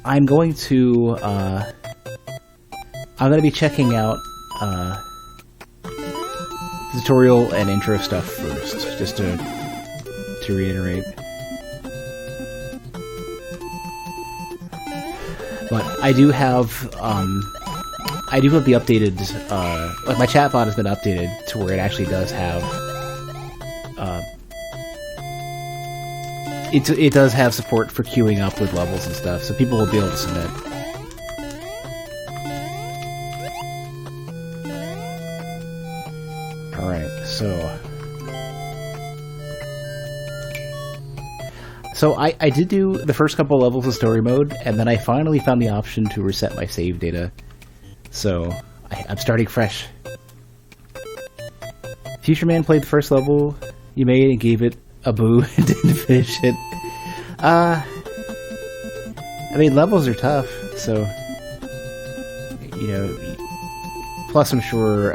I'm going to be checking out tutorial and intro stuff first, just to reiterate. But I do have the updated, like my chatbot has been updated to where it actually does have, it does have support for queuing up with levels and stuff, so people will be able to submit. Alright, so I did do the first couple levels of story mode, and then I finally found the option to reset my save data. So, I'm starting fresh. Future Man played the first level you made and gave it a boo and didn't finish it. I mean, levels are tough, so, you know, plus I'm sure,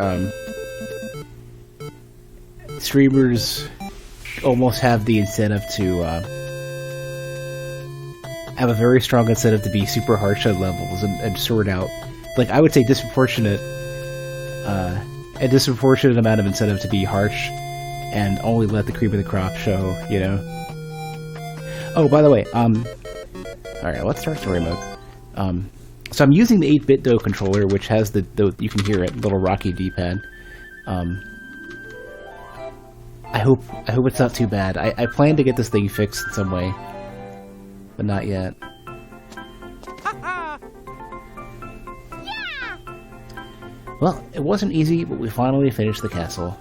streamers almost have the incentive to, have a very strong incentive to be super harsh on levels and sort out, like, I would say disproportionate amount of incentive to be harsh and only let the cream of the crop show, you know? Oh, by the way, alright, let's start story mode. So I'm using the 8-bit Do controller, which has the you can hear it, little rocky D-pad. I hope it's not too bad. I plan to get this thing fixed in some way, but not yet. Well, it wasn't easy, but we finally finished the castle.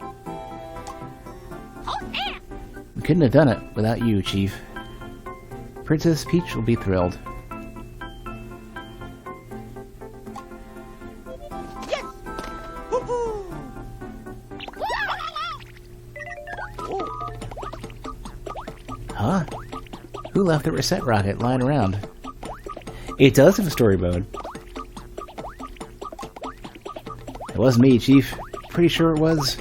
We couldn't have done it without you, Chief. Princess Peach will be thrilled. Huh? Who left the reset rocket lying around? It does have a story mode. It wasn't me, Chief. Pretty sure it was.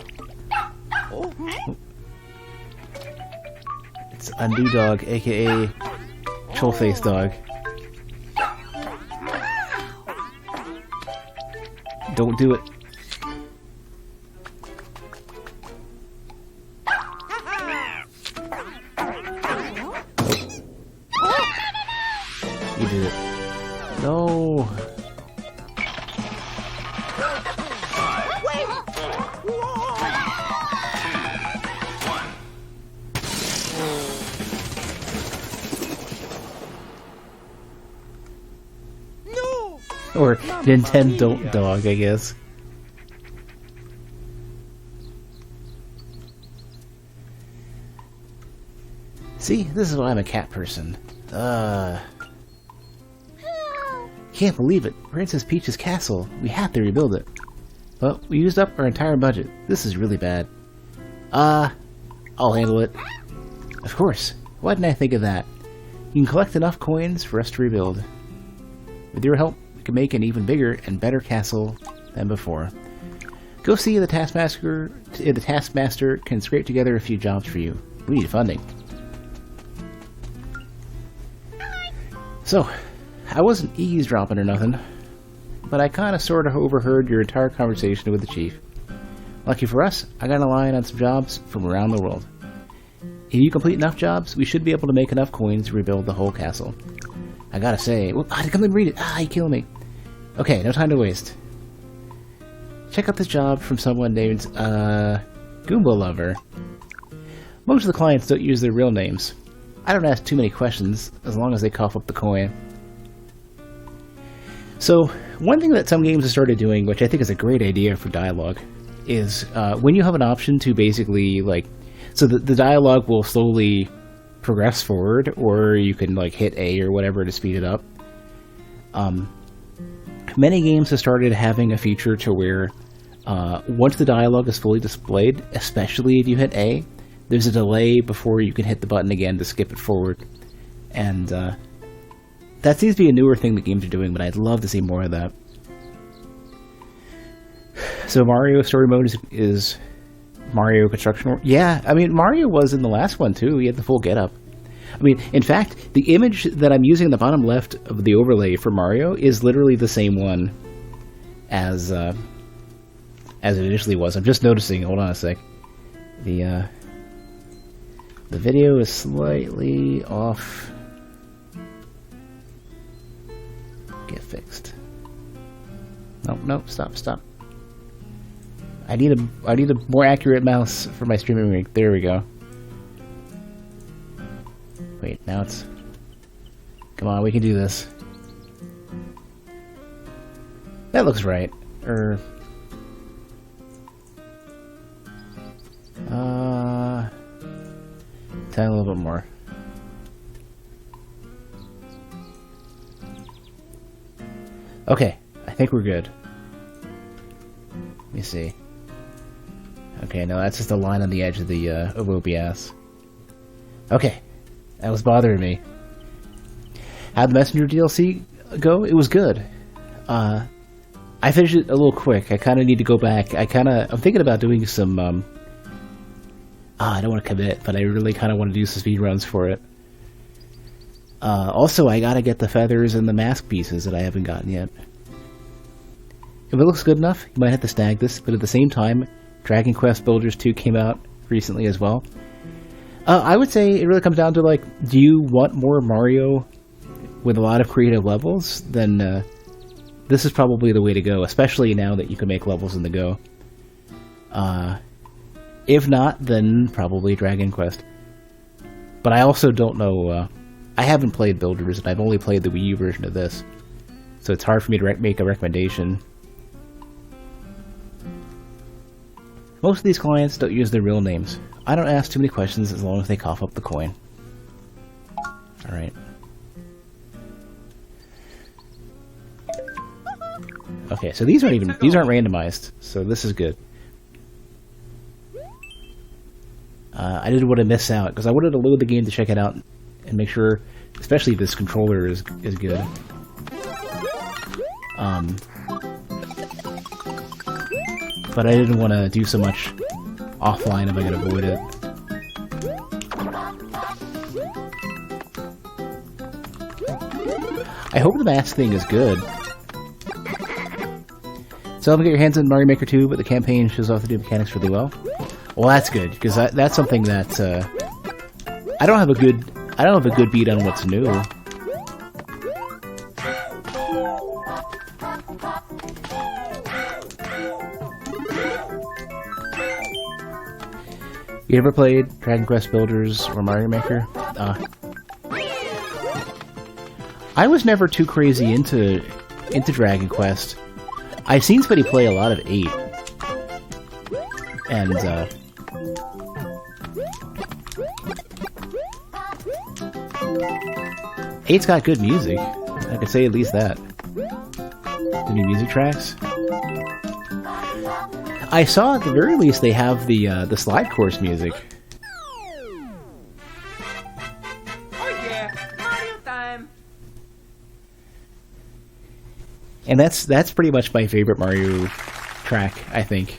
It's Undo Dog, aka Trollface Dog. Don't do it. You did it. No. Or Nintendo Dog, I guess. See, this is why I'm a cat person. Can't believe it. Princess Peach's castle. We have to rebuild it. But we used up our entire budget. This is really bad. I'll handle it. Of course. Why didn't I think of that? You can collect enough coins for us to rebuild. With your help, we can make an even bigger and better castle than before. Go see if the Taskmaster can scrape together a few jobs for you. We need funding. So, I wasn't eavesdropping or nothing, but I kinda sorta overheard your entire conversation with the chief. Lucky for us, I got a line on some jobs from around the world. If you complete enough jobs, we should be able to make enough coins to rebuild the whole castle. I gotta say... Well, come and read it! You kill me! Okay, no time to waste. Check out this job from someone named, Goomba Lover. Most of the clients don't use their real names. I don't ask too many questions, as long as they cough up the coin. So, one thing that some games have started doing, which I think is a great idea for dialogue, is when you have an option to basically, like... So the dialogue will slowly progress forward, or you can, like, hit A or whatever to speed it up. Many games have started having a feature to where once the dialogue is fully displayed, especially if you hit A, there's a delay before you can hit the button again to skip it forward. And that seems to be a newer thing that games are doing, but I'd love to see more of that. So Mario Story Mode is Mario Construction. Yeah, I mean, Mario was in the last one too. He had the full getup. I mean, in fact, the image that I'm using in the bottom left of the overlay for Mario is literally the same one as it initially was. I'm just noticing. Hold on a sec. The video is slightly off. Get fixed. Nope, stop. I need a more accurate mouse for my streaming rig. There we go. Wait, now it's... Come on, we can do this. That looks right. Tell a little bit more. Okay, I think we're good. Let me see. Okay, no, that's just a line on the edge of the of OBS. Okay, that was bothering me. How'd the Messenger DLC go? It was good. I finished it a little quick. I kind of need to go back. I'm thinking about doing some. I don't want to commit, but I really kind of want to do some speed runs for it. Also, I gotta get the feathers and the mask pieces that I haven't gotten yet. If it looks good enough, you might have to snag this, but at the same time, Dragon Quest Builders 2 came out recently as well. I would say it really comes down to, like, do you want more Mario with a lot of creative levels? Then this is probably the way to go, especially now that you can make levels in the Go. If not, then probably Dragon Quest. But I also don't know... I haven't played Builders, and I've only played the Wii U version of this. So it's hard for me to make a recommendation. Most of these clients don't use their real names. I don't ask too many questions as long as they cough up the coin. Alright. Okay, so these aren't randomized, so this is good. I didn't want to miss out, because I wanted to load the game to check it out and make sure, especially this controller is good. But I didn't want to do so much offline if I could avoid it. I hope the mask thing is good. So I'm gonna get your hands on Mario Maker 2, but the campaign shows off the new mechanics really well. Well, that's good, because that's something that I don't have a good beat on what's new. You ever played Dragon Quest Builders or Mario Maker? I was never too crazy into Dragon Quest. I've seen somebody play a lot of 8. And, 8's got good music. I could say at least that. The new music tracks. I saw at the very least they have the slide course music. Oh yeah, Mario time! And that's pretty much my favorite Mario track, I think.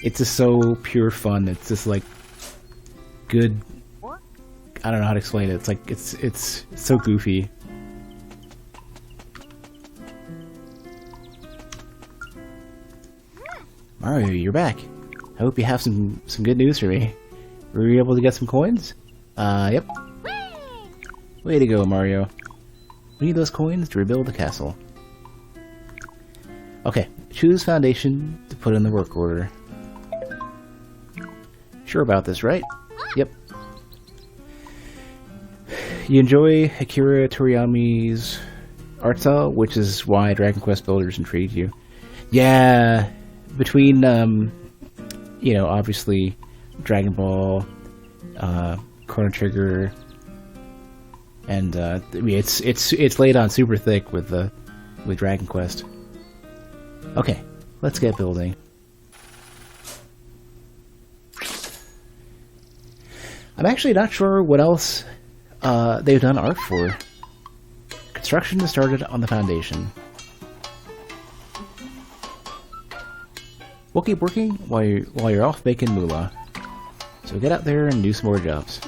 It's just so pure fun. It's just like good. I don't know how to explain it. It's like it's so goofy. Mario, you're back. I hope you have some good news for me. Were you able to get some coins? Yep. Way to go, Mario. We need those coins to rebuild the castle. Okay, choose foundation to put in the work order. Sure about this, right? Yep. You enjoy Akira Toriyama's art style, which is why Dragon Quest Builders intrigued you. Yeah, between you know, obviously Dragon Ball, Chrono Trigger, and I mean, it's laid on super thick with Dragon Quest. Okay, let's get building. I'm actually not sure what else they've done art for. Construction has started on the foundation. We'll keep working while you're off making moolah. So get out there and do some more jobs.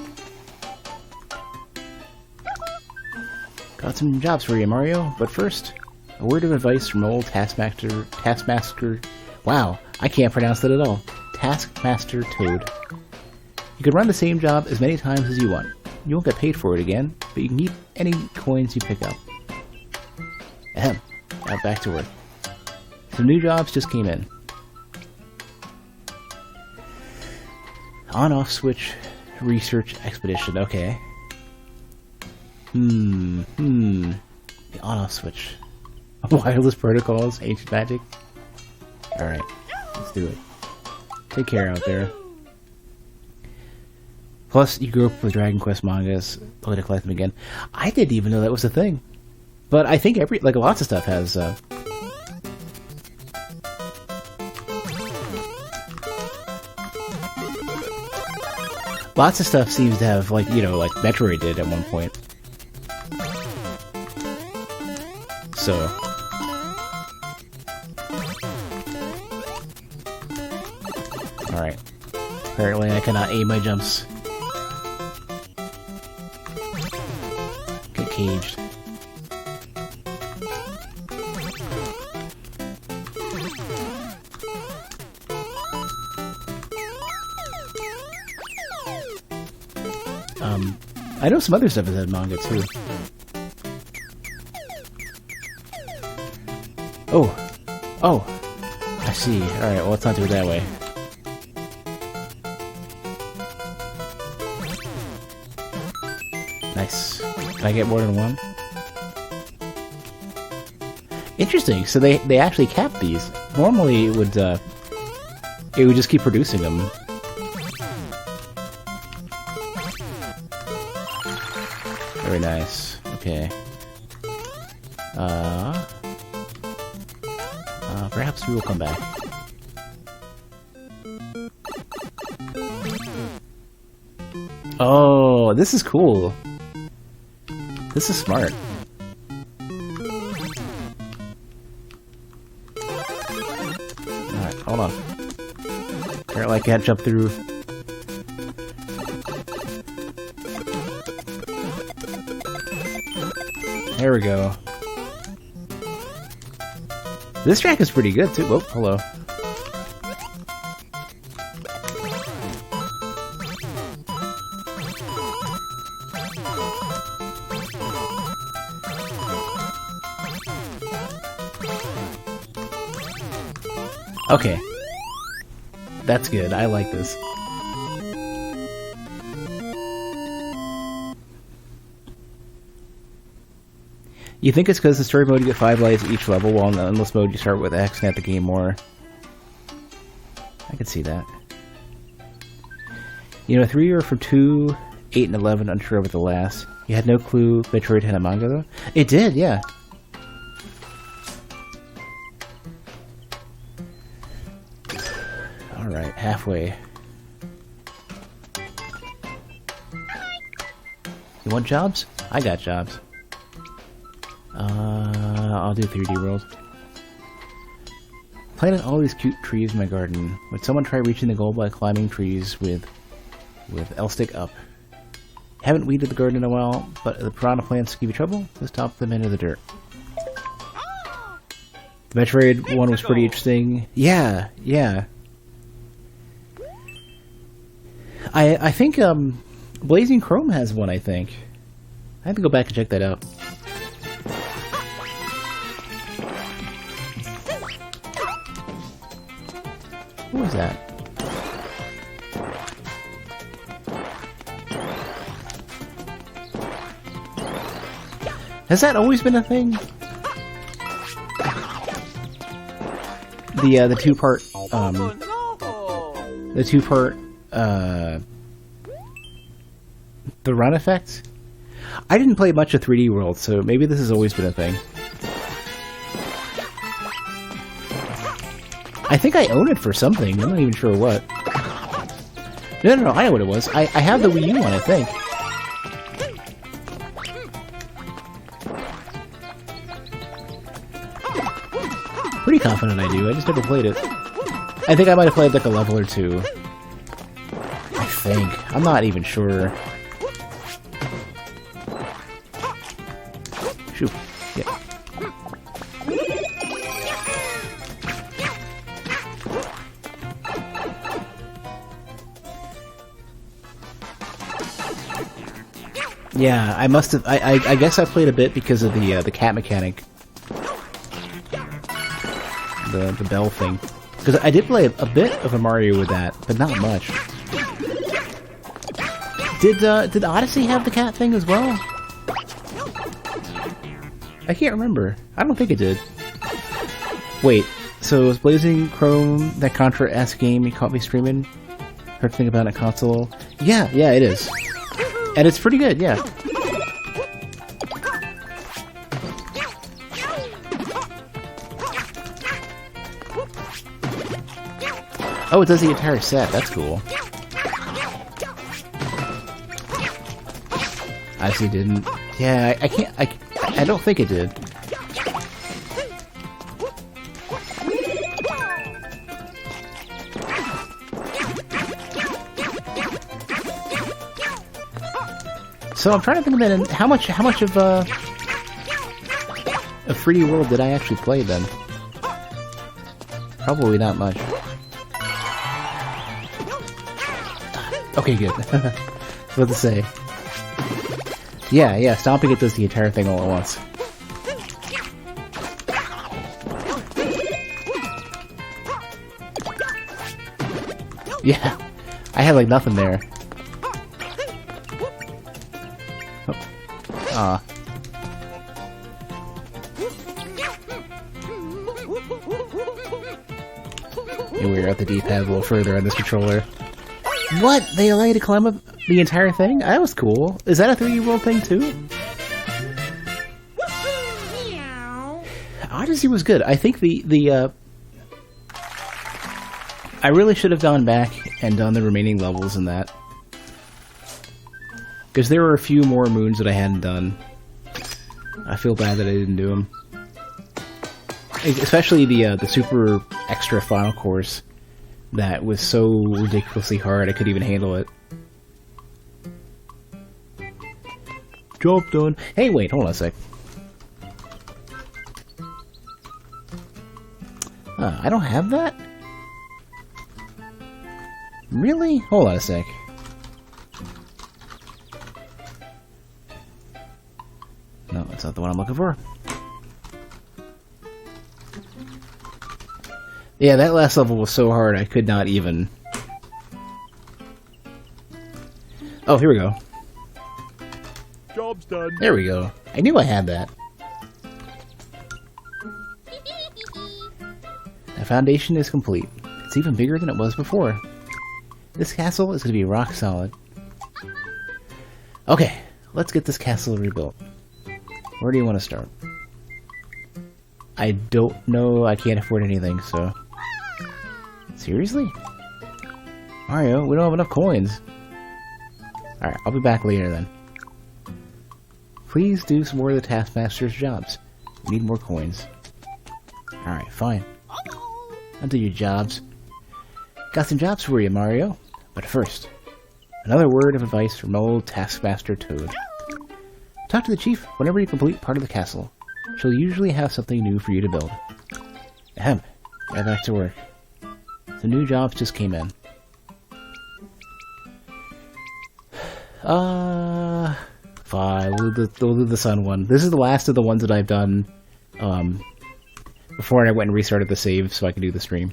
Got some jobs for you, Mario, but first, a word of advice from old Taskmaster... Wow, I can't pronounce that at all. Taskmaster Toad. You can run the same job as many times as you want. You won't get paid for it again, but you can keep any coins you pick up. Ahem. Now back to work. Some new jobs just came in. On-off switch research expedition. Okay. The on-off switch. Wireless protocols, ancient magic. Alright, let's do it. Take care out there. Plus, you grew up with Dragon Quest mangas. Looking to collect them again. I didn't even know that was a thing. But I think lots of stuff has, lots of stuff seems to have, like Metroid did at one point. So... Alright. Apparently I cannot aim my jumps. Get caged. I know some other stuff has had manga too. Oh! I see. Alright, well let's not do it that way. Nice. Can I get more than one? Interesting, so they actually cap these. Normally it would just keep producing them. Very nice. Okay. Perhaps we will come back. Oh, this is cool. This is smart. Alright, hold on. Apparently I can't jump through. There we go. This track is pretty good too. Oh, hello. Okay. That's good. I like this. You think it's because the story mode you get 5 lives each level, while in the endless mode you start with X and have to gain more. I can see that. You know, 3 are from 2, 8, and 11, unsure of the last. You had no clue Metroid had a manga though? It did, yeah. Alright, halfway. You want jobs? I got jobs. I'll do 3D World. Planted all these cute trees in my garden. Would someone try reaching the goal by climbing trees with L stick up? Haven't weeded the garden in a while, but the piranha plants give you trouble? Just top them into the dirt. The Metroid one was pretty interesting. Yeah. I think Blazing Chrome has one, I think. I have to go back and check that out. What was that? Has that always been a thing? The two-part the run effect? I didn't play much of 3D World, so maybe this has always been a thing. I think I own it for something. I'm not even sure what. No, I know what it was. I have the Wii U one, I think. Pretty confident I do. I just never played it. I think I might have played like a level or two. I think. I'm not even sure. Shoot. Yeah. Yeah, I must have. I guess I played a bit because of the cat mechanic, the bell thing. Because I did play a bit of a Mario with that, but not much. Did Odyssey have the cat thing as well? I can't remember. I don't think it did. Wait, so is Blazing Chrome that Contra-esque game you caught me streaming? Heard to think about a console? Yeah, it is. And it's pretty good, yeah. Oh, it does the entire set. That's cool. I see, didn't. Yeah, I can't. I don't think it did. So I'm trying to think of that. How much of 3D World did I actually play then? Probably not much. Okay, good. What to say? Yeah, stomping it does the entire thing all at once. Yeah, I had like nothing there. Ah. Yeah, we're at the D-pad a little further on this controller. What? They allow you to climb up the entire thing? That was cool. Is that a 3D World thing too? Odyssey was good. I think I really should have gone back and done the remaining levels in that. Because there were a few more moons that I hadn't done. I feel bad that I didn't do them. Especially the super extra final course that was so ridiculously hard I couldn't even handle it. Job done. Hey, wait, hold on a sec. I don't have that? Really? Hold on a sec. No, that's not the one I'm looking for. Yeah, that last level was so hard I could not even... Oh, here we go. Job's done. There we go. I knew I had that. The foundation is complete. It's even bigger than it was before. This castle is going to be rock solid. Okay, let's get this castle rebuilt. Where do you want to start? I don't know. I can't afford anything, so... Seriously? Mario, we don't have enough coins. Alright, I'll be back later then. Please do some more of the Taskmaster's jobs. We need more coins. Alright, fine. I'll do your jobs. Got some jobs for you, Mario. But first, another word of advice from old Taskmaster Toad. Talk to the chief whenever you complete part of the castle. She'll usually have something new for you to build. Ahem. Get back to work. Some new jobs just came in. Fine. We'll do the sun one. This is the last of the ones that I've done before I went and restarted the save so I could do the stream.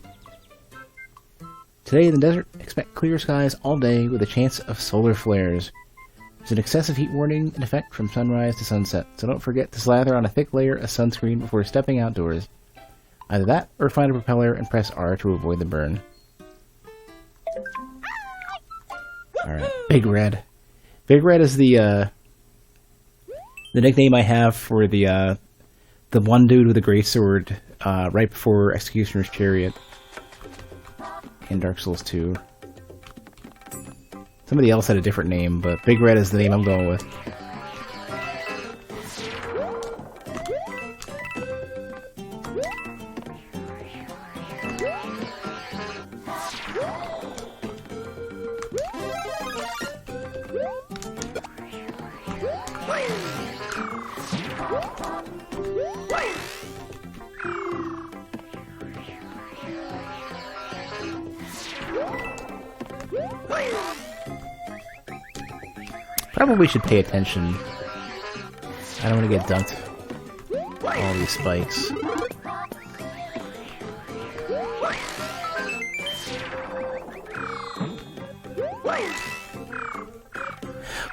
Today in the desert, expect clear skies all day with a chance of solar flares. There's an excessive heat warning in effect from sunrise to sunset, so don't forget to slather on a thick layer of sunscreen before stepping outdoors. Either that, or find a propeller and press R to avoid the burn. Alright, Big Red. Big Red is the nickname I have for the one dude with a greatsword right before Executioner's Chariot in Dark Souls 2. Somebody else had a different name, but Big Red is the name I'm going with. Probably should pay attention. I don't want to get dunked. All these spikes.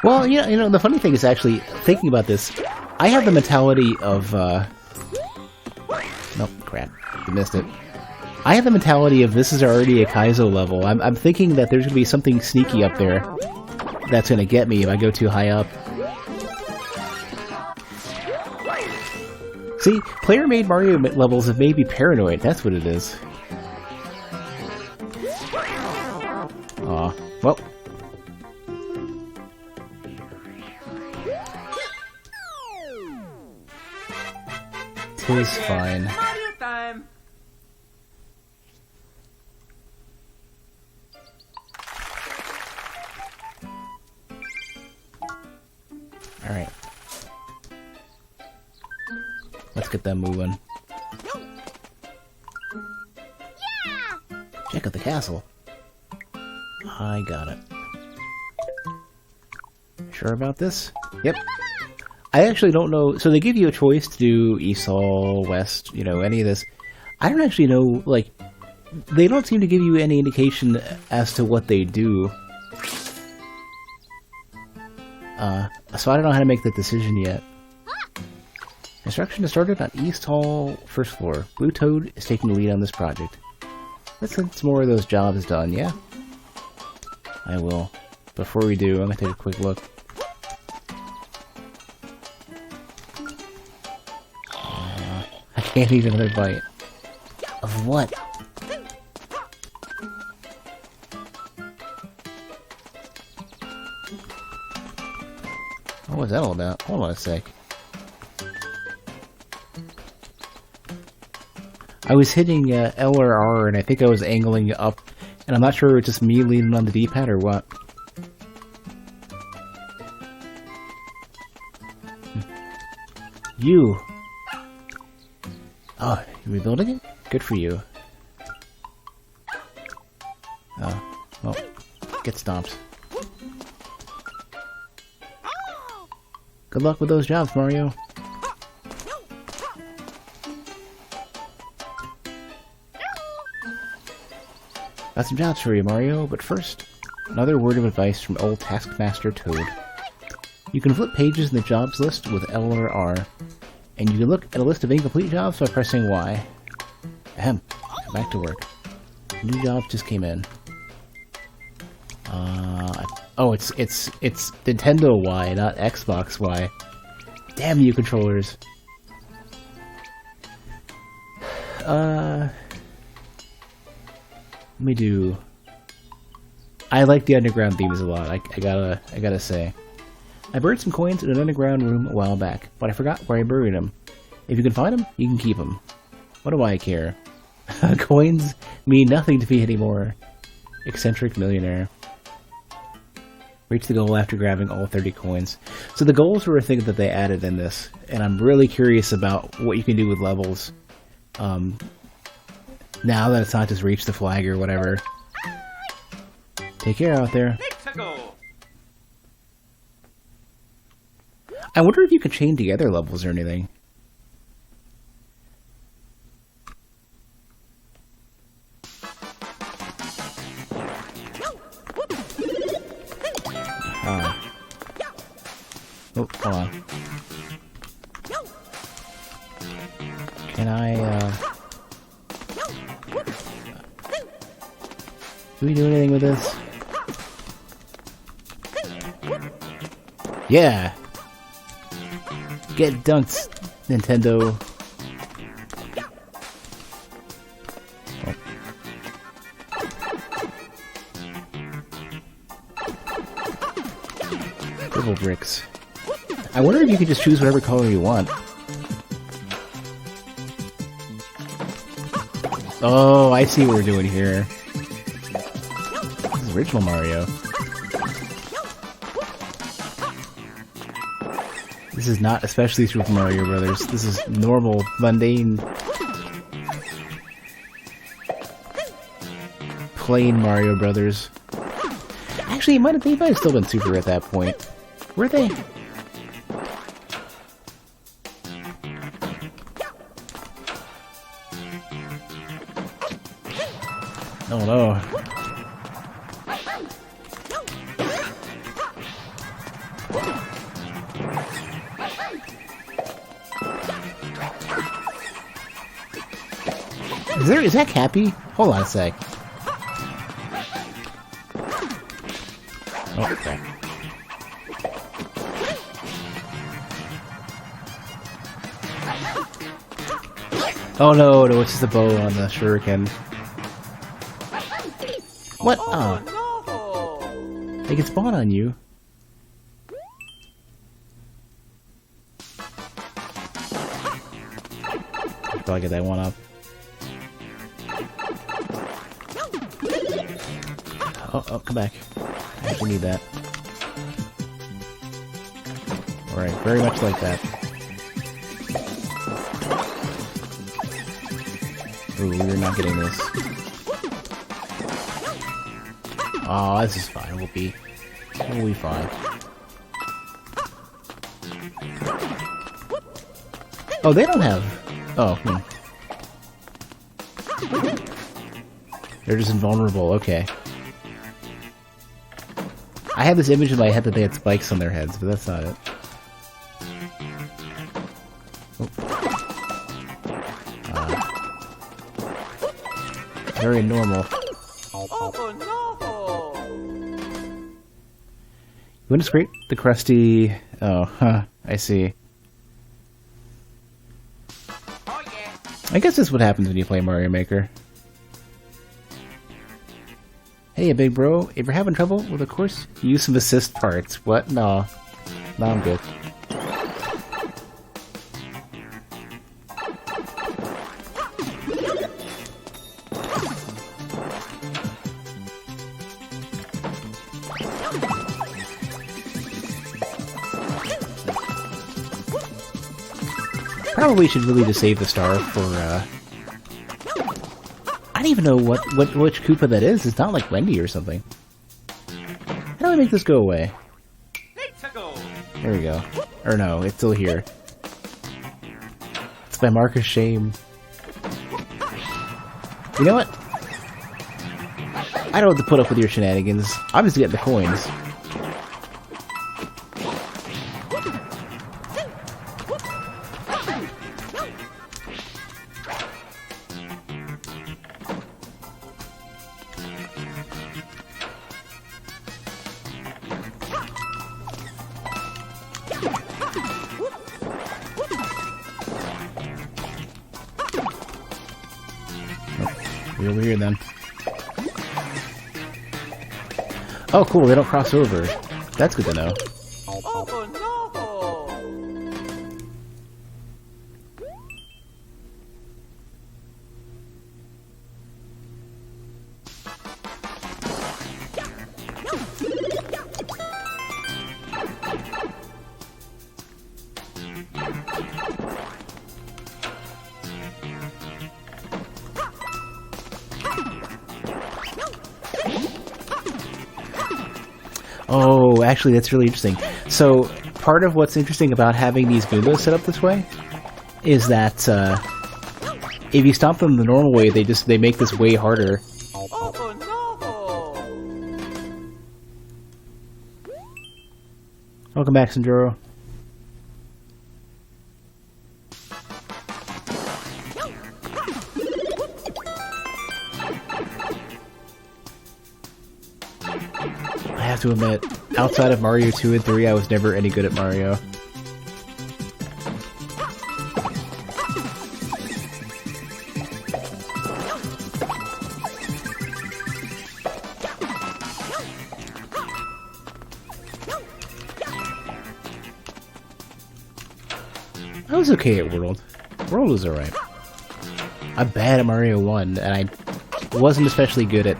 Well, you know, the funny thing is actually, thinking about this, I have the mentality of, nope, crap, you missed it. I have the mentality of this is already a Kaizo level. I'm thinking that there's going to be something sneaky up there that's going to get me if I go too high up. See, player-made Mario levels have made me paranoid, that's what it is. Aw, well. 'Tis fine. Mario time. Alright. Let's get them moving. Check out the castle. I got it. Sure about this? Yep. I actually don't know. So they give you a choice to do East Hall, West, you know, any of this. I don't actually know, like, they don't seem to give you any indication as to what they do. So I don't know how to make that decision yet. Construction has started on East Hall, first floor. Blue Toad is taking the lead on this project. Let's get some more of those jobs done, yeah? I will. Before we do, I'm gonna take a quick look. I can't eat another bite. Of what? What was that all about? Hold on a sec. I was hitting L or R, and I think I was angling up, and I'm not sure if it's just me leaning on the D-pad or what. You! Oh, you rebuilding it? Good for you. Oh, well, get stomped. Good luck with those jobs, Mario. Got some jobs for you, Mario, but first, another word of advice from old Taskmaster Toad. You can flip pages in the jobs list with L or R, and you can look at a list of incomplete jobs by pressing Y. Ahem. Back to work. New jobs just came in. Oh, it's Nintendo Y, not Xbox Y. Damn you, controllers. Let me do... I like the underground themes a lot, I gotta say. I buried some coins in an underground room a while back, but I forgot where I buried them. If you can find them, you can keep them. What do I care? Coins mean nothing to me anymore. Eccentric millionaire. Reach the goal after grabbing all 30 coins. So the goals were a thing that they added in this, and I'm really curious about what you can do with levels. Now that it's not just reach the flag or whatever. Take care out there. Let's go. I wonder if you could chain together levels or anything. Oh, hold on. Can I, do we do anything with this? Yeah! Get dunked, Nintendo. Purple bricks. I wonder if you could just choose whatever color you want. Oh, I see what we're doing here. This is original Mario. This is not especially Super Mario Brothers. This is normal, mundane, plain Mario Brothers. Actually, they might have still been Super at that point. Were they? Oh no. Is that Cappy? Hold on a sec. Oh, okay. Oh no, it's just a bow on the shuriken. What? Oh. No! They can spawn on you. Probably get that one up. Oh, come back. I actually need that. Alright, very much like that. Ooh, you're not getting this. Oh, this is fine. We'll be fine. Oh, they don't have... Oh, They're just invulnerable, okay. I had this image in my head that they had spikes on their heads, but that's not it. Very normal. Oh no! You want to scrape the crusty... Oh, huh, I see. Oh yeah! I guess this is what happens when you play Mario Maker. Hey, big bro, if you're having trouble with a course, use some assist parts. What? No. No, I'm good. Probably should really just save the star for, I don't even know which Koopa that is. It's not like Wendy or something. How do I make this go away? Let's go! There we go. Or no, it's still here. It's my mark of shame. You know what? I don't have to put up with your shenanigans. I'm just getting the coins. Be over here then. Oh, cool. They don't cross over. That's good to know. Oh no! Oh, actually, that's really interesting. So, part of what's interesting about having these Goombas set up this way is that if you stomp them the normal way, they make this way harder. Oh no! Welcome back, Sanjuro. I have to admit, outside of Mario 2 and 3, I was never any good at Mario. I was okay at World. World was alright. I'm bad at Mario 1, and I wasn't especially good at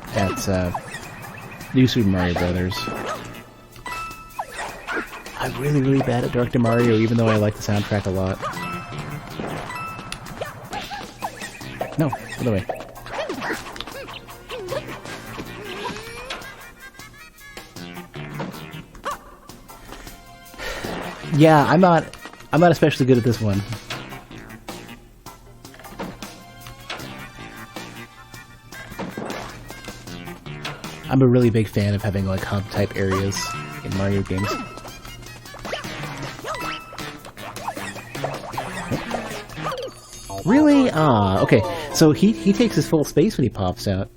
New Super Mario Brothers. I'm really, really bad at Dr. Mario, even though I like the soundtrack a lot. No, other way. Yeah, I'm not especially good at this one. I'm a really big fan of having like hub type areas in Mario games. Really? Ah, okay. So he takes his full space when he pops out.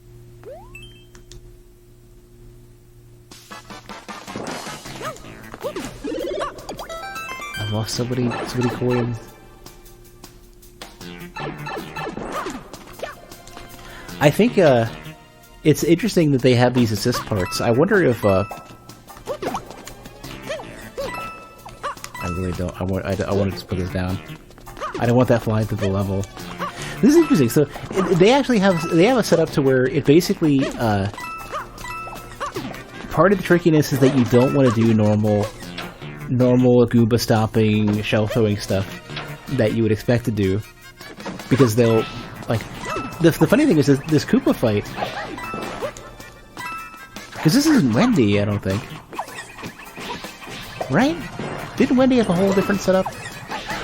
I've lost so many coins. I think it's interesting that they have these assist parts. I wonder if I really don't. I want to just put this down. I don't want that flying through the level. This is interesting. So they actually have a setup to where it basically part of the trickiness is that you don't want to do normal Goomba stopping, shell throwing stuff that you would expect to do, because they'll like the funny thing is this Koopa fight, because this isn't Wendy, I don't think, right? Didn't Wendy have a whole different setup?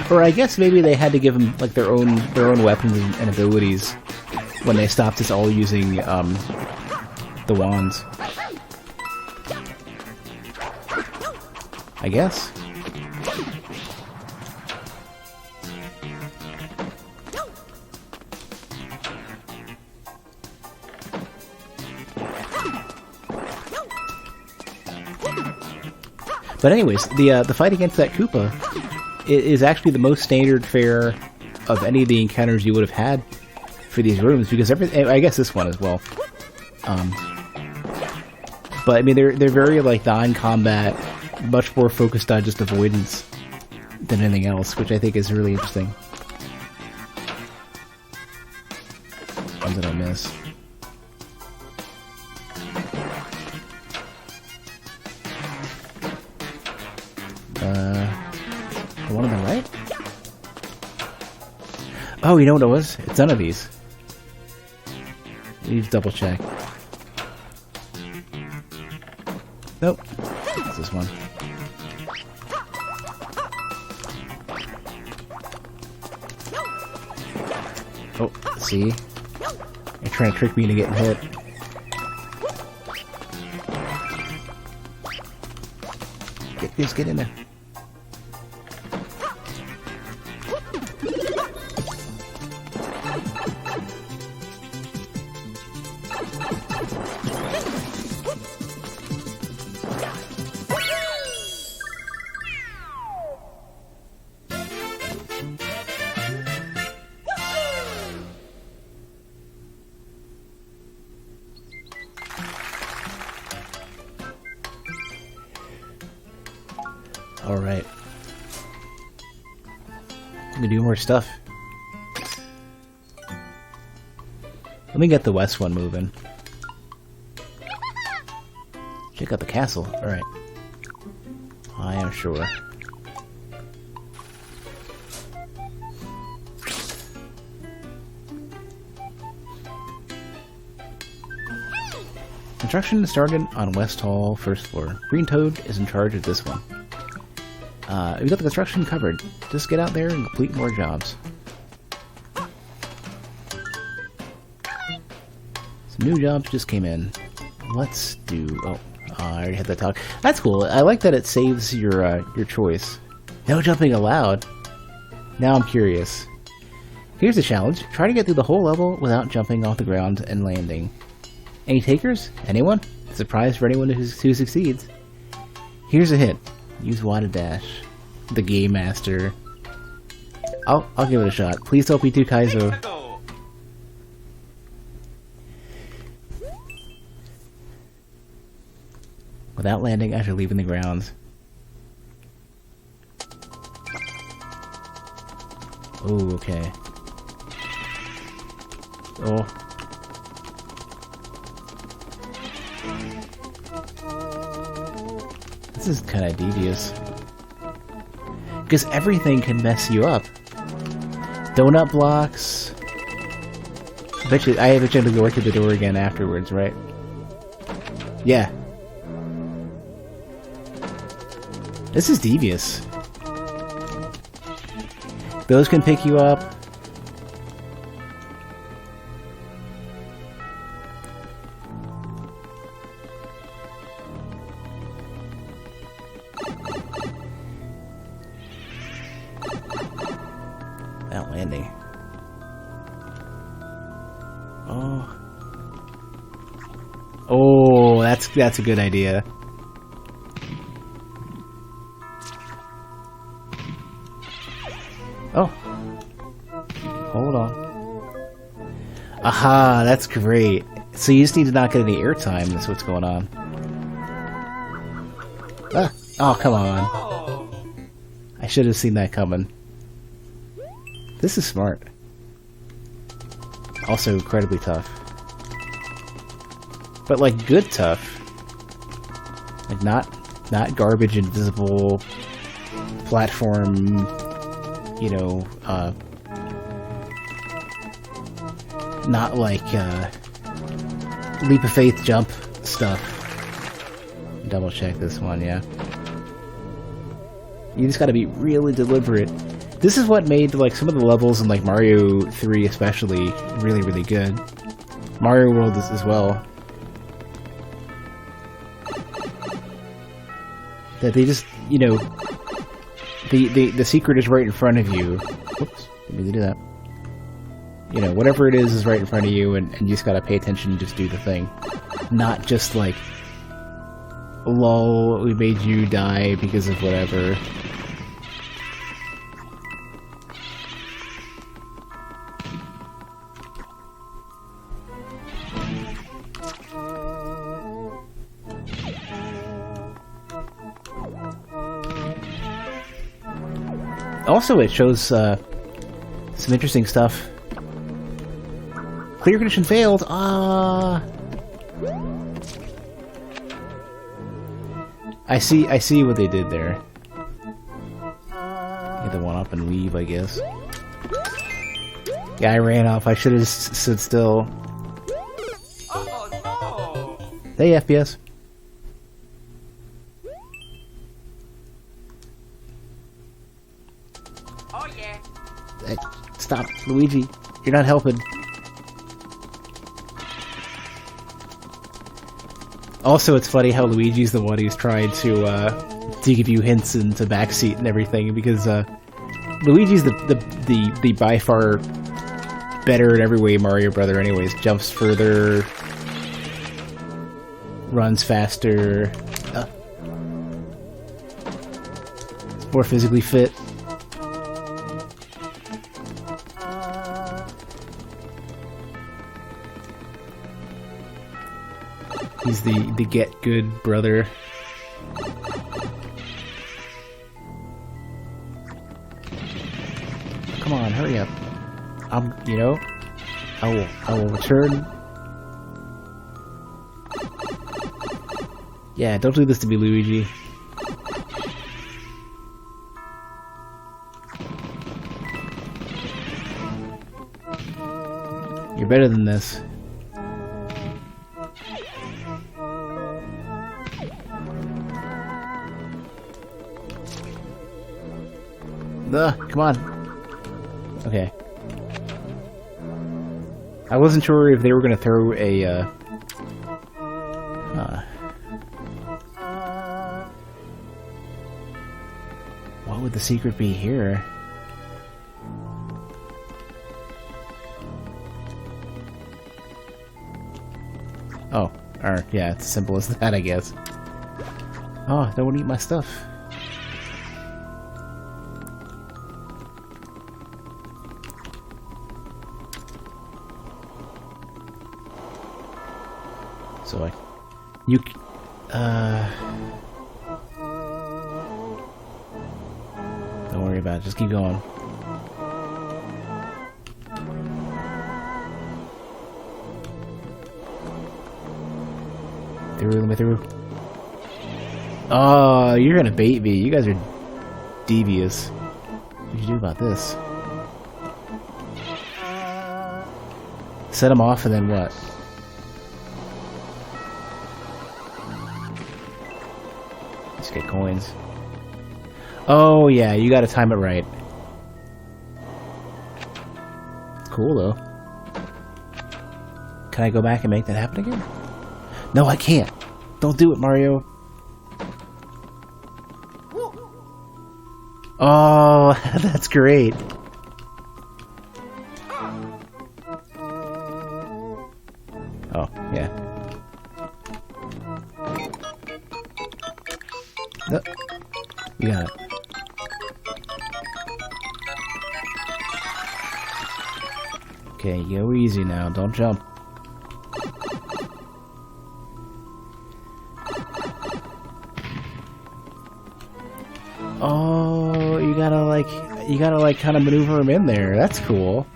Or I guess maybe they had to give them like their own weapons and abilities when they stopped us all using the wands. I guess. But anyways, the fight against that Koopa is actually the most standard fare of any of the encounters you would have had for these rooms, because I guess this one as well. But I mean, they're very like non-combat, much more focused on just avoidance than anything else, which I think is really interesting. Ones that I miss. The one on the right? Oh, you know what it was? It's none of these. You need to double check. Nope. It's this one. Oh, see? You're trying to trick me into getting hit. Get in there. Alright. I'm gonna do more stuff. Let me get the west one moving. Check out the castle. Alright. I am sure. Construction started on West Hall, first floor. Green Toad is in charge of this one. We've got the construction covered. Just get out there and complete more jobs. Some new jobs just came in. Let's do... Oh, I already had that talk. That's cool. I like that it saves your choice. No jumping allowed. Now I'm curious. Here's the challenge. Try to get through the whole level without jumping off the ground and landing. Any takers? Anyone? Surprise for anyone who succeeds. Here's a hint. Use Y to dash. The Game Master. I'll give it a shot. Please don't be too Kaizo. Let's go. Without landing after leaving the grounds. Oh, okay. Oh. This is kind of devious. Because everything can mess you up. Donut blocks. I bet you I have a chance to go right to the door again afterwards, right? Yeah. This is devious. Those can pick you up. That landing. Oh. Oh, that's a good idea. Oh. Hold on. Aha, that's great. So you just need to not get any airtime, that's what's going on. Ah. Oh, come on. Oh. I should have seen that coming. This is smart. Also incredibly tough. But like good tough. Like not garbage invisible platform, you know, not like leap of faith jump stuff. Double check this one, yeah. You just gotta be really deliberate. This is what made like some of the levels in like Mario 3 especially really, really good. Mario World as well. That they just, you know, the secret is right in front of you. Whoops, didn't mean to do that. You know, whatever it is right in front of you, and you just gotta pay attention and just do the thing. Not just like, lol, we made you die because of whatever. Also, it shows some interesting stuff. Clear condition failed. Ah, I see what they did there. Get the one up and leave, I guess. Yeah, I ran off. I should have stood still. Oh no! Hey, FPS. Oh yeah! Hey, stop, Luigi. You're not helping. Also, it's funny how Luigi's the one who's trying to give you hints into backseat and everything, because Luigi's the by far better in every way Mario brother anyways. Jumps further, runs faster, more physically fit. He's the get good brother. Come on, hurry up. You know, I will return. Yeah, don't do this to me, Luigi. You're better than this. Come on. Okay. I wasn't sure if they were going to throw a, what would the secret be here? Oh, or, yeah, it's as simple as that, I guess. Oh, don't eat my stuff. So like, don't worry about it, just keep going. Through, let me through. Oh, you're gonna bait me. You guys are devious. What do you do about this? Set him off and then what? Just get coins. Oh yeah, you gotta time it right. It's cool though. Can I go back and make that happen again? No, I can't. Don't do it, Mario. Oh, that's great. Oh, yeah. No. You got it. Okay, go easy now. Don't jump. Oh, you gotta kind of maneuver him in there. That's cool.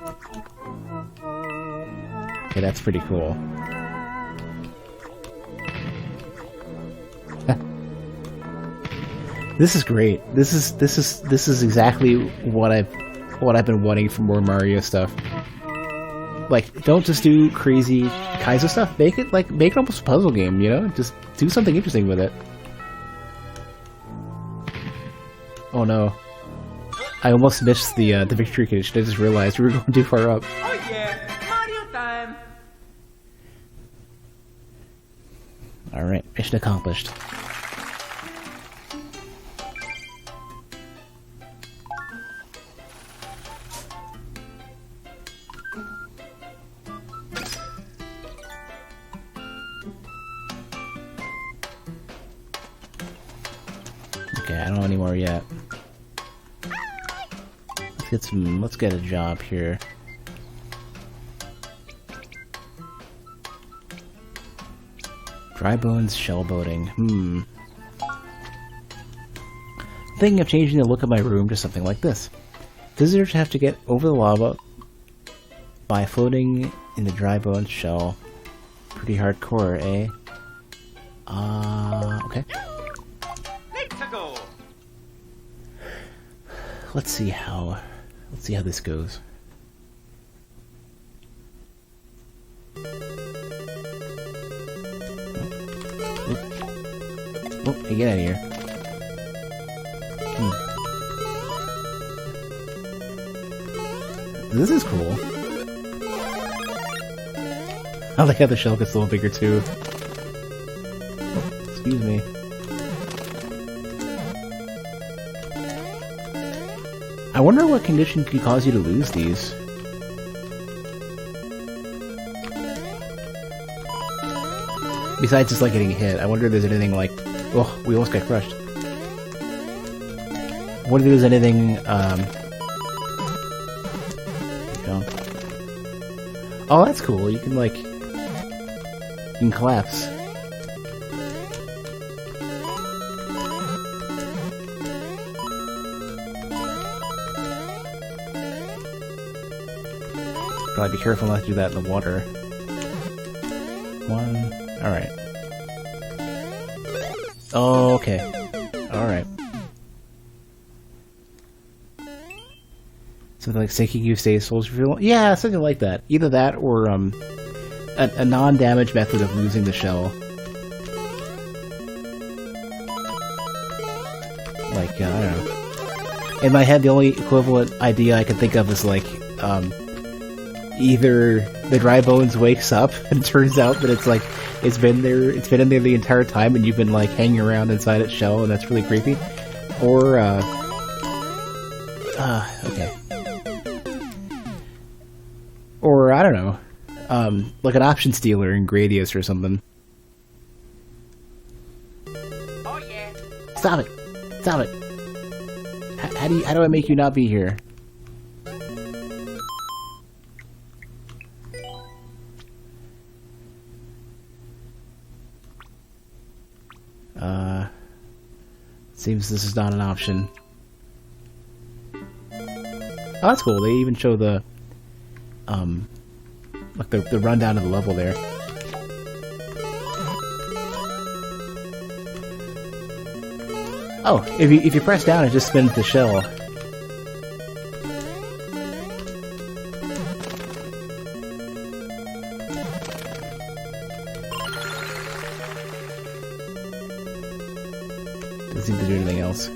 Okay, that's pretty cool. This is great. This is exactly what I've been wanting for more Mario stuff. Like, don't just do crazy kinds of stuff. Make it almost a puzzle game, you know? Just do something interesting with it. Oh no. I almost missed the victory condition. I just realized we were going too far up. Oh yeah, Mario time! Alright, mission accomplished. Okay, I don't know any more yet. Let's get a job here. Dry bones shell boating. Thinking of changing the look of my room to something like this. Visitors have to get over the lava by floating in the dry bones shell. Pretty hardcore, eh? Okay. Let's go! Let's see how this goes. Oh, hey, get out of here. This is cool. I like how the shell gets a little bigger too. Oh, excuse me. I wonder what condition could cause you to lose these. Besides just like getting hit, I wonder if there's anything like... Oh, we almost got crushed. I wonder if there's anything, Oh, that's cool. You can like... You can collapse. Probably be careful not to do that in the water. One... Alright. Oh, okay. Alright. Something like sinking you stay souls for long? Yeah, something like that. Either that or a non-damage method of losing the shell. Like, I don't know. In my head, the only equivalent idea I could think of is like, either the dry bones wakes up and it turns out that it's like it's been in there the entire time and you've been like hanging around inside its shell and that's really creepy, or okay, or I don't know, like an option stealer in Gradius or something. Oh yeah! Stop it! How do I make you not be here? Seems this is not an option. Oh, that's cool. They even show the, like the rundown of the level there. Oh, if you press down, it just spins the shell. Doesn't seem to do anything else.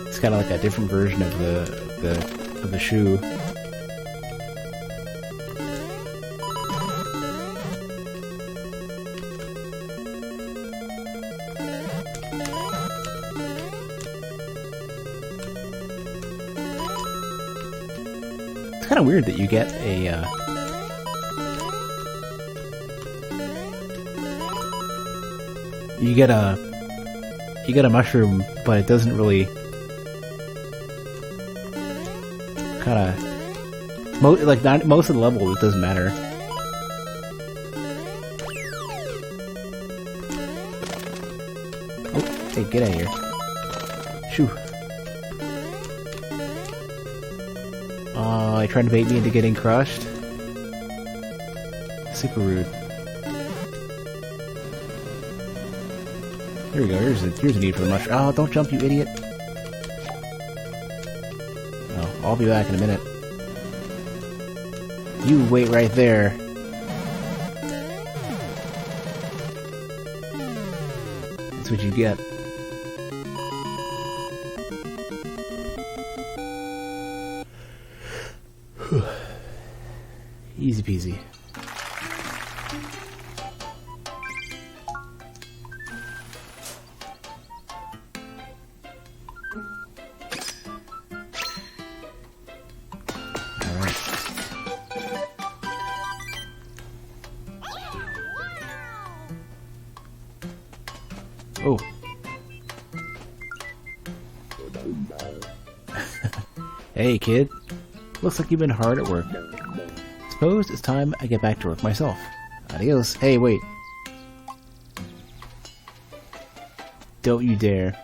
It's kind of like a different version of the shoe. It's kind of weird that you get a you get a mushroom, but it doesn't really kind of most of the level. It doesn't matter. Oh, hey, get out of here! Shoo! You're trying to bait me into getting crushed? Super rude. Here we go, here's a need for the mushroom. Oh, don't jump, you idiot! Oh, I'll be back in a minute. You wait right there. That's what you get. Easy peasy. Alright. Oh. Hey, kid. Looks like you've been hard at work. Suppose it's time I get back to work myself. Adios. Hey, wait. Don't you dare.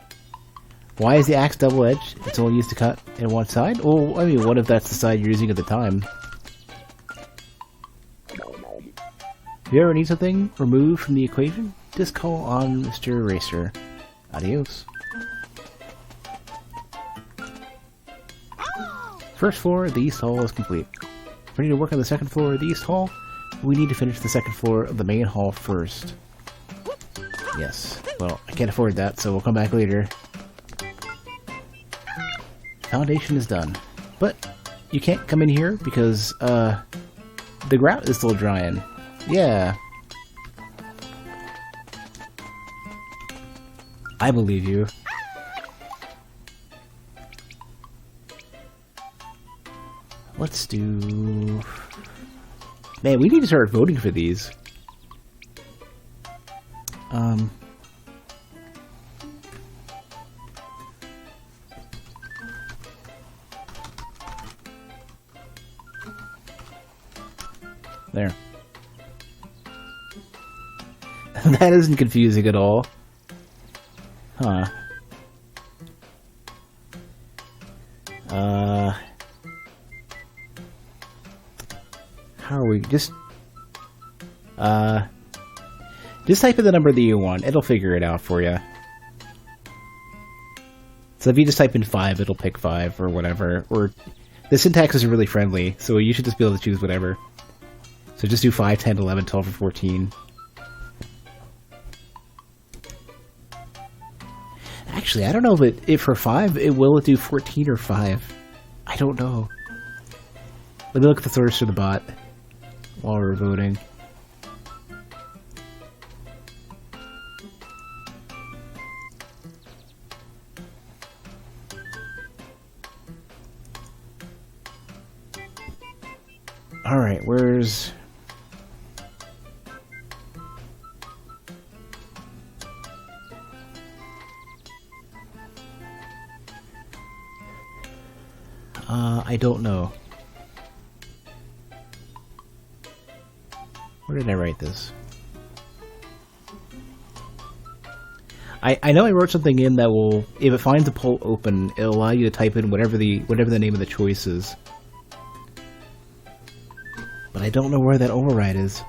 Why is the axe double-edged? It's only used to cut in one side? Well, I mean, what if that's the side you're using at the time? If you ever need something removed from the equation, just call on Mr. Eraser. Adios. First floor of the East Hall is complete. Ready to work on the second floor of the East Hall? We need to finish the second floor of the main hall first. Yes. Well, I can't afford that, so we'll come back later. Foundation is done. But you can't come in here because, the grout is still drying. Yeah. I believe you. Let's do... Man, we need to start voting for these. There. That isn't confusing at all. Huh. How are we? Just type in the number that you want. It'll figure it out for you. So if you just type in 5, it'll pick 5 or whatever. Or the syntax is really friendly, so you should just be able to choose whatever. So just do 5, 10, 11, 12, or 14. Actually, I don't know if for 5, will it do 14 or 5? I don't know. Let me look at the source for the bot while we're voting. Alright, where's... I don't know. Where did I write this? I know I wrote something in that will, if it finds a poll open, it'll allow you to type in whatever the name of the choice is. But I don't know where that override is.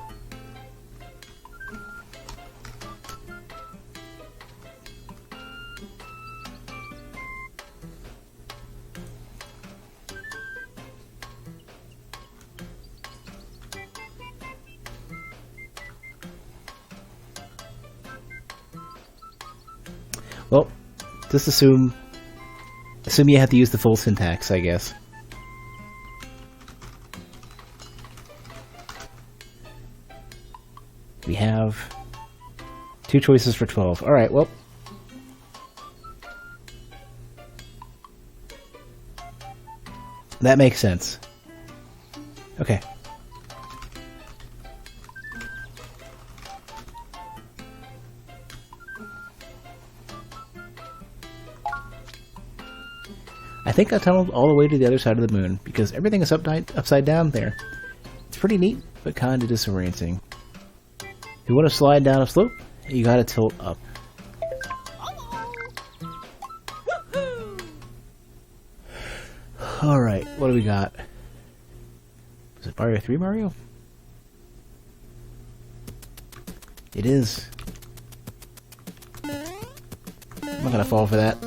Well, just assume you have to use the full syntax, I guess. We have 2 choices for 12. Alright, well. That makes sense. Okay. I think I tunneled all the way to the other side of the moon, because everything is upside down there. It's pretty neat, but kinda disorienting. If you want to slide down a slope, you gotta tilt up. Alright, what do we got? Is it Mario 3 Mario? It is. I'm not gonna fall for that.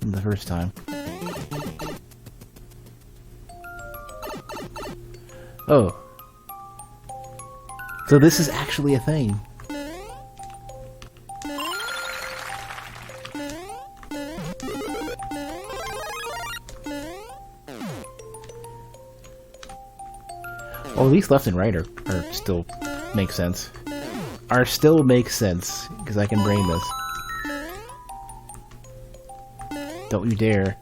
The first time. Oh. So this is actually a thing. Well, at least left and right are still make sense. Still make sense, because I can brain this. Don't you dare.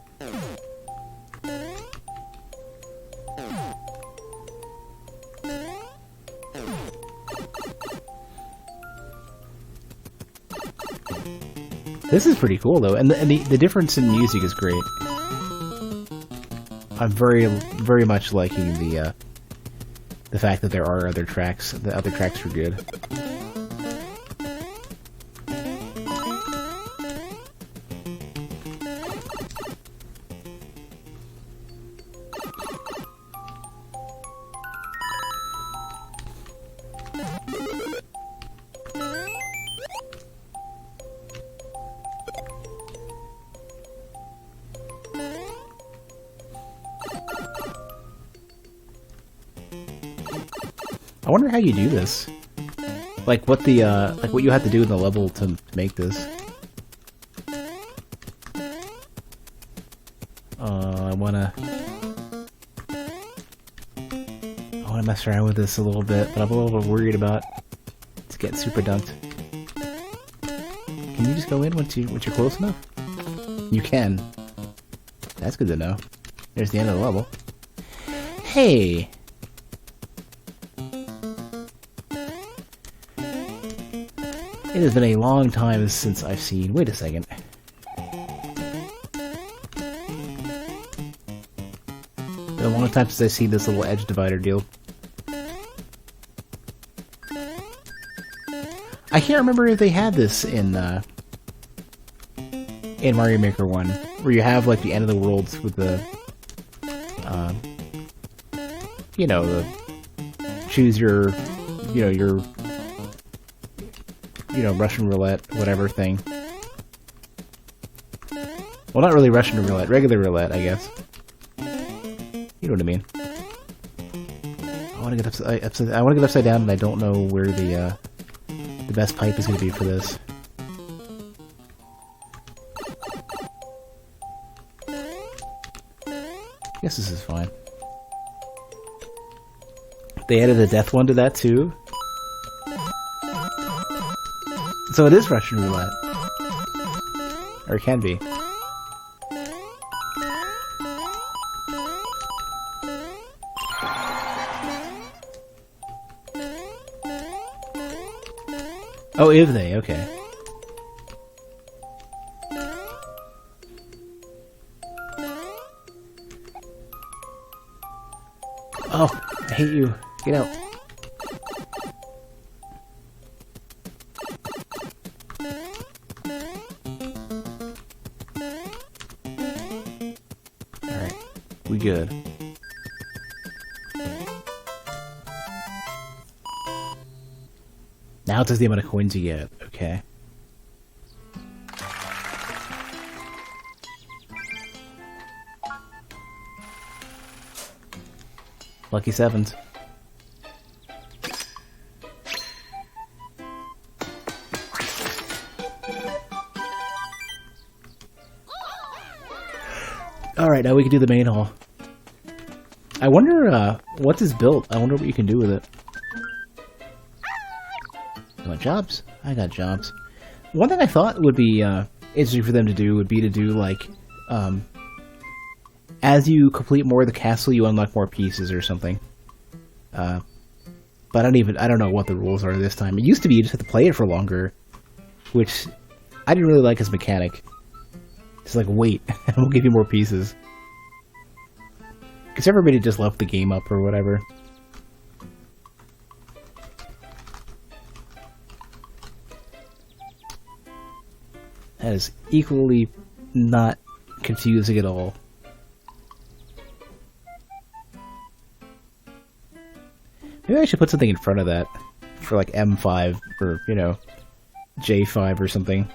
This is pretty cool, though, and the difference in music is great. I'm very much liking the fact that there are other tracks. The other tracks are good. I wonder how you do this. Like what the like what you have to do in the level to make this. I wanna mess around with this a little bit, but I'm a little bit worried about it's getting super dunked. Can you just go in once you're close enough? You can. That's good to know. There's the end of the level. Hey! It has been a long time since I've seen... Wait a second. Been a long time since I've seen this little edge divider deal. I can't remember if they had this in Mario Maker 1, where you have like the end of the world with the, you know, the choose your, your Russian roulette, whatever thing. Well, not really Russian roulette, regular roulette, I guess. You know what I mean. I want to get upside down, and I don't know where the best pipe is going to be for this. I guess this is fine. They added a death one to that too. So it is Russian roulette. Or it can be. Oh, if they, okay. Oh, I hate you. Get out. Alright, we good. Now it says the amount of coins you get. Okay. Lucky sevens. Alright, now we can do the main hall. I wonder, what's this built? I wonder what you can do with it. You want jobs? I got jobs. One thing I thought would be, interesting for them to do would be to do, like, as you complete more of the castle, you unlock more pieces or something. But I don't know what the rules are this time. It used to be you just have to play it for longer, which I didn't really like as a mechanic. It's like, wait, and we'll give you more pieces. Because everybody just left the game up or whatever. That is equally not confusing at all. Maybe I should put something in front of that for like M5 or, you know, J5 or something.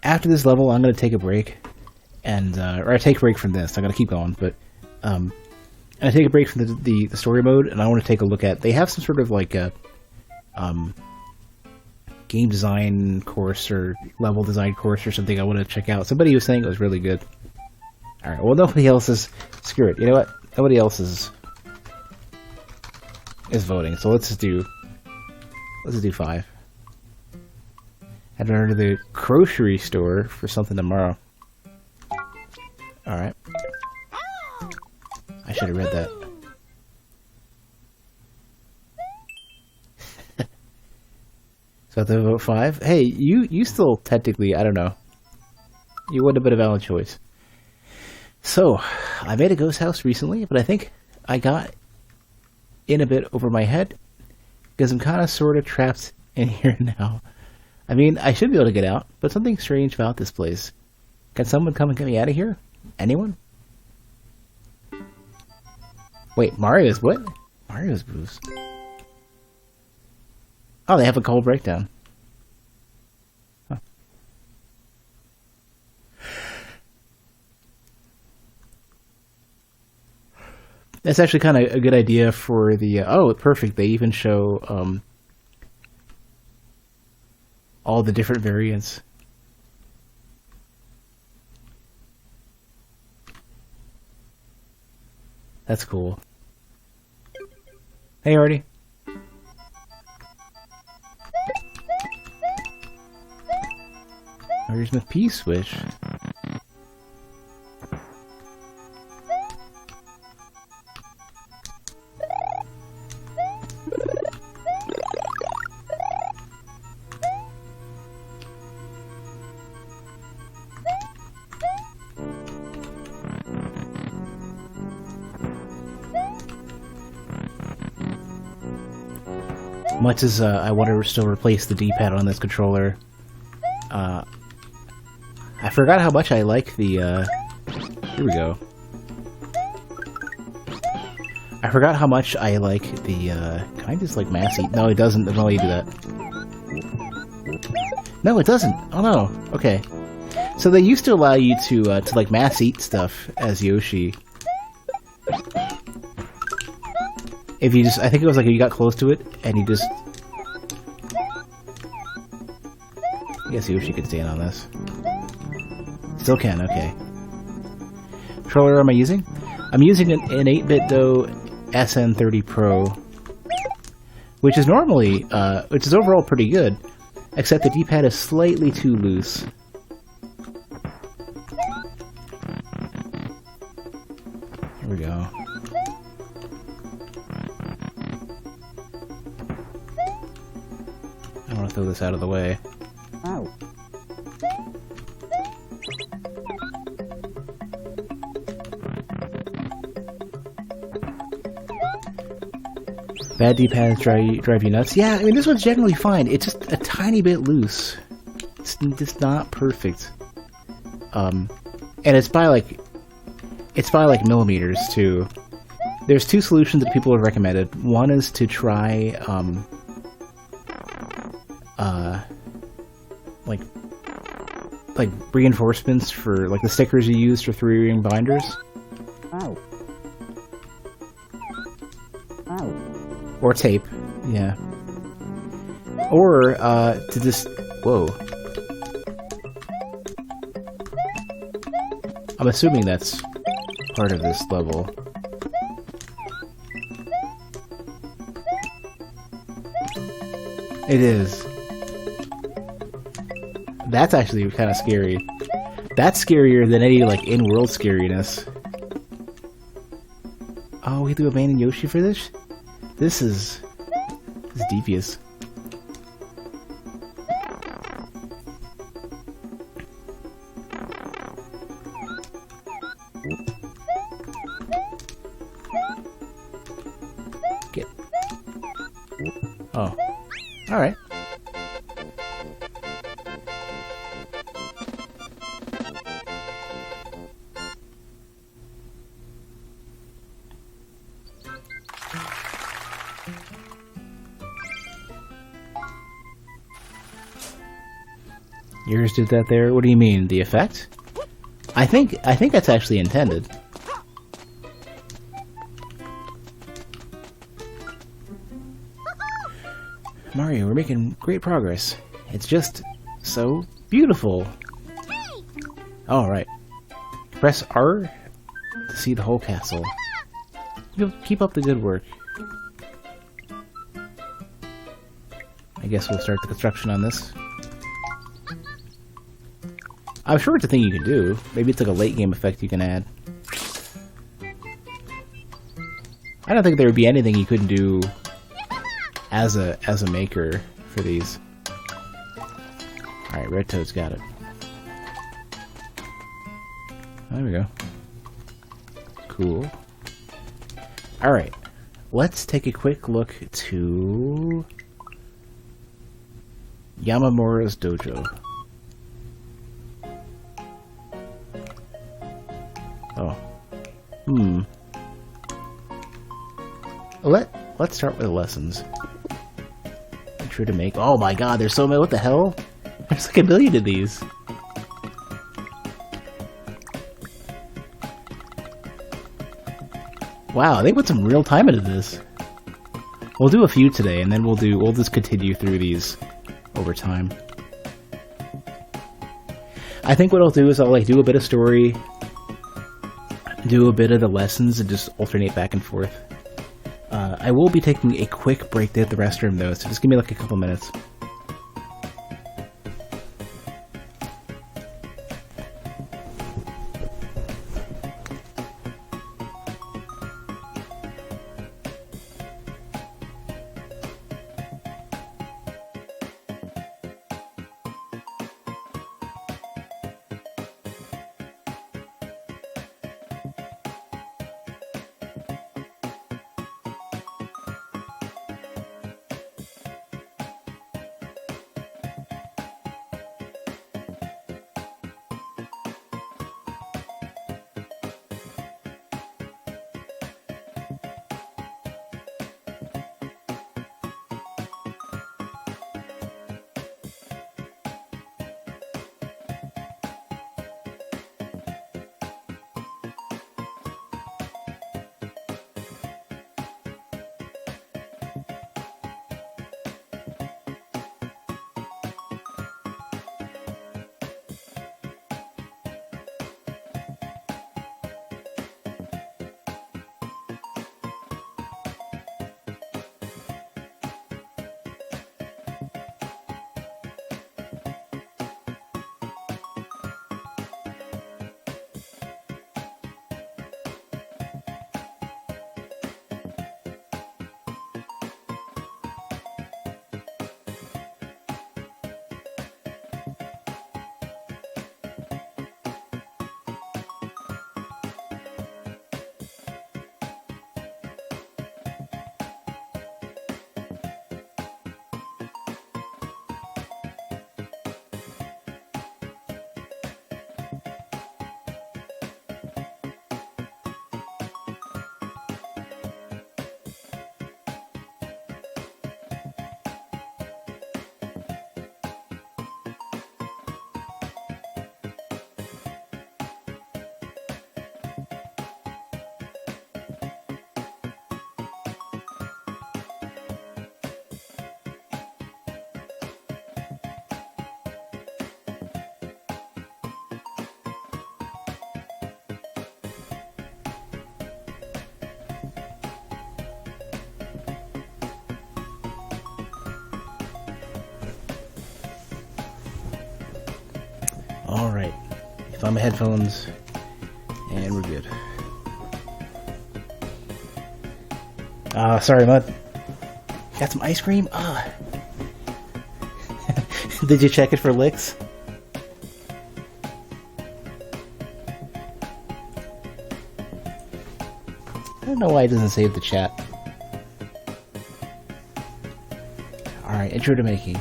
After this level, I'm going to take a break, and or I take a break from this. I got to keep going, but and I take a break from the story mode, and I want to take a look at. They have some sort of like a game design course or level design course or something. I want to check out. Somebody was saying it was really good. All right. Well, nobody else is. Screw it. You know what? Nobody else is voting. So let's just do 5. Head over to the grocery store for something tomorrow. Alright. I should have read that. So I have to vote 5. Hey, you still technically, I don't know. You wouldn't have been a valid choice. So, I made a ghost house recently, but I think I got in a bit over my head because I'm kind of sort of trapped in here now. I mean, I should be able to get out, but something strange about this place. Can someone come and get me out of here? Anyone? Wait, Mario's what? Mario's boost. Oh, they have a cold breakdown. Huh. That's actually kind of a good idea for the... oh, perfect. They even show... all the different variants. That's cool. Hey, Artie. Where's my P-switch? Much as I want to still replace the D-pad on this controller, I forgot how much I like the, here we go. I forgot how much I like the, can I just like mass eat? No, it doesn't let you do that. No, it doesn't. Oh no, okay. So they used to allow you to like mass eat stuff as Yoshi. If you just, I think it was like if you got close to it, and you just... I guess Yoshi could stand on this. Still can, okay. Controller am I using? I'm using an 8-bit Do SN30 Pro, which is normally, which is overall pretty good, except the D-pad is slightly too loose. Here we go. I want to throw this out of the way. Ow. Bad D-pads drive you nuts? Yeah, I mean, this one's generally fine. It's just a tiny bit loose. It's just not perfect. And it's by like millimeters, too. There's two solutions that people have recommended. One is to try, like reinforcements for, like, the stickers you use for 3-ring binders. Ow. Ow. Or tape, yeah. Or, to just... Whoa. I'm assuming that's part of this level. It is. That's actually kind of scary. That's scarier than any, like, in-world scariness. Oh, we threw a man and Yoshi for this? This is devious. Get. Oh. Alright. Yours did that there? What do you mean? The effect? I think that's actually intended. Mario, we're making great progress. It's just so beautiful. Alright. Press R to see the whole castle. Keep up the good work. I guess we'll start the construction on this. I'm sure it's a thing you can do. Maybe it's like a late game effect you can add. I don't think there would be anything you couldn't do as a maker for these. Alright, Red Toad's got it. There we go. Cool. Alright, let's take a quick look to Yamamura's dojo. Oh. Let's start with the lessons. Make sure to make... Oh my god, there's so many... What the hell? There's like a million of these. Wow, they put some real time into this. We'll do a few today, and then we'll just continue through these over time. I think what I'll do is I'll like do a bit of story, do a bit of the lessons, and just alternate back and forth. I will be taking a quick break to hit the restroom though, so just give me like a couple minutes. Alright. Found my headphones. And we're good. Sorry, Mud. Got some ice cream? Did you check it for licks? I don't know why it doesn't save the chat. Alright, intro to making.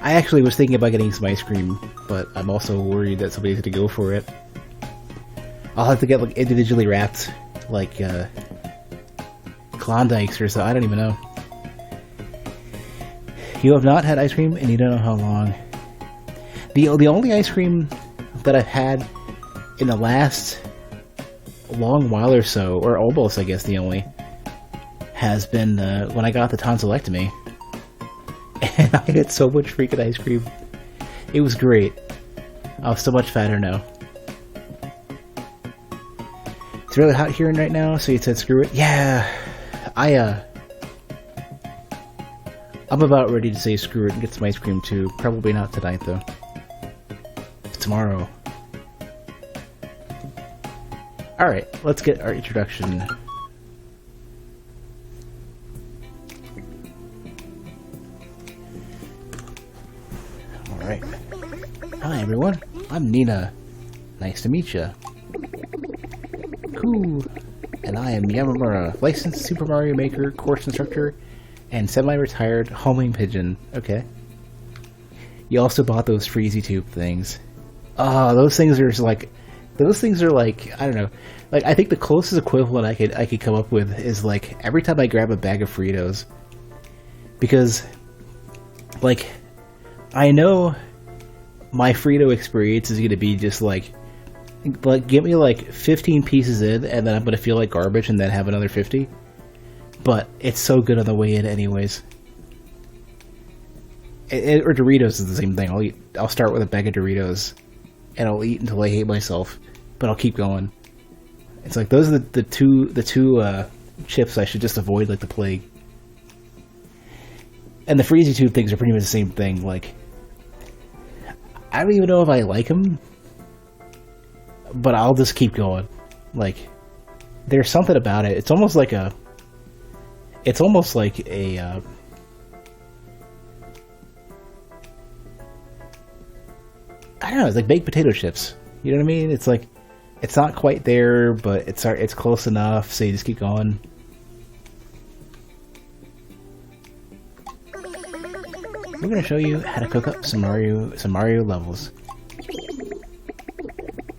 I actually was thinking about getting some ice cream, but I'm also worried that somebody's gonna go for it. I'll have to get like individually wrapped, like Klondikes or so. I don't even know. You have not had ice cream, and you don't know how long. The only ice cream that I've had in the last long while or so, or almost, I guess, the only, has been when I got the tonsillectomy. And I had so much freaking ice cream. It was great. I was so much fatter now. It's really hot here right now, so you said screw it? Yeah, I'm about ready to say screw it and get some ice cream too. Probably not tonight though. Tomorrow. Alright, let's get our introduction. Alright. Hi everyone, I'm Nina. Nice to meet ya. Cool. And I am Yamamura, licensed Super Mario Maker course instructor and semi-retired homing pigeon. Okay. You also bought those Freezy Tube things. Those things are like, I don't know. Like, I think the closest equivalent I could come up with is like every time I grab a bag of Fritos, because like I know my Frito experience is gonna be just like give me like 15 pieces in, and then I'm gonna feel like garbage, and then have another 50. But it's so good on the way in, anyways. Or Doritos is the same thing. I'll start with a bag of Doritos, and I'll eat until I hate myself, but I'll keep going. It's like those are the two chips I should just avoid like the plague. And the Freezy Tube things are pretty much the same thing. Like, I don't even know if I like them, but I'll just keep going. Like, there's something about it. It's almost like a I don't know, it's like baked potato chips. You know what I mean? It's like, it's not quite there, but it's close enough, so you just keep going. We're going to show you how to cook up some Mario levels.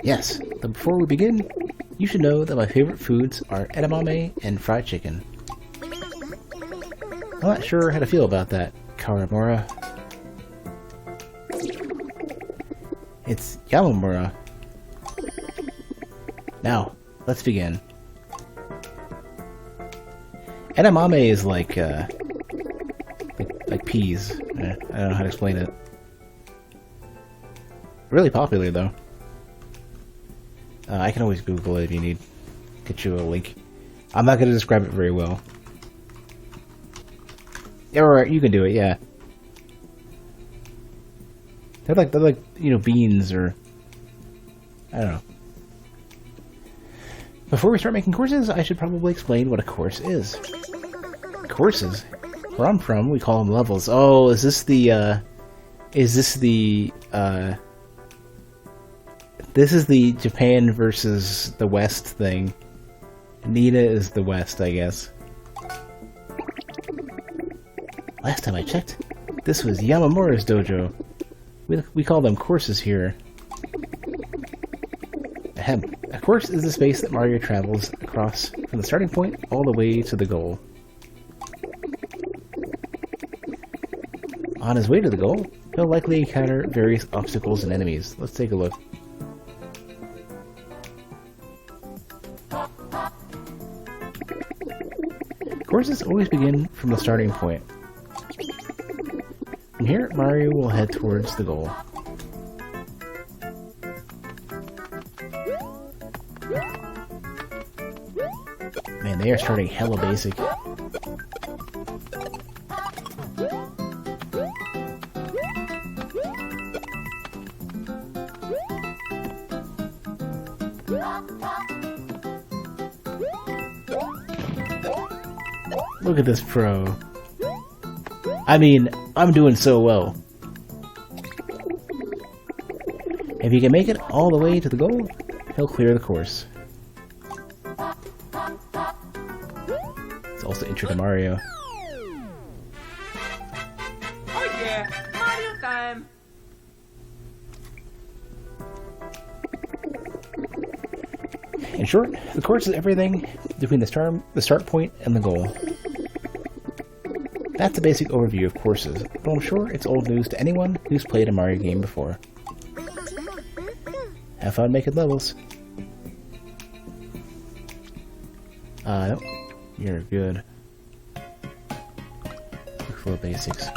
Yes, but before we begin, you should know that my favorite foods are edamame and fried chicken. I'm not sure how to feel about that, Kawamura. It's Yamamura. Now, let's begin. Edamame is like peas. I don't know how to explain it. Really popular, though. I can always Google it if you need. Get you a link. I'm not going to describe it very well. Yeah, alright, you can do it, yeah. They're like, you know, beans, or I don't know. Before we start making courses, I should probably explain what a course is. Courses? Where I'm from, we call them levels. Oh, is this the Japan versus the West thing. Nina is the West, I guess. Last time I checked, this was Yamamura's dojo. We call them courses here. Ahem. A course is the space that Mario travels across from the starting point all the way to the goal. On his way to the goal, he'll likely encounter various obstacles and enemies. Let's take a look. Courses always begin from the starting point. From here, Mario will head towards the goal. Man, they are starting hella basic. Look at this pro. I mean, I'm doing so well. If he can make it all the way to the goal, he'll clear the course. It's also intro to Mario. Oh yeah, Mario time. In short, the course is everything between the start point and the goal. That's a basic overview of courses, but I'm sure it's old news to anyone who's played a Mario game before. Have fun making levels. Nope. You're good. Look for the basics.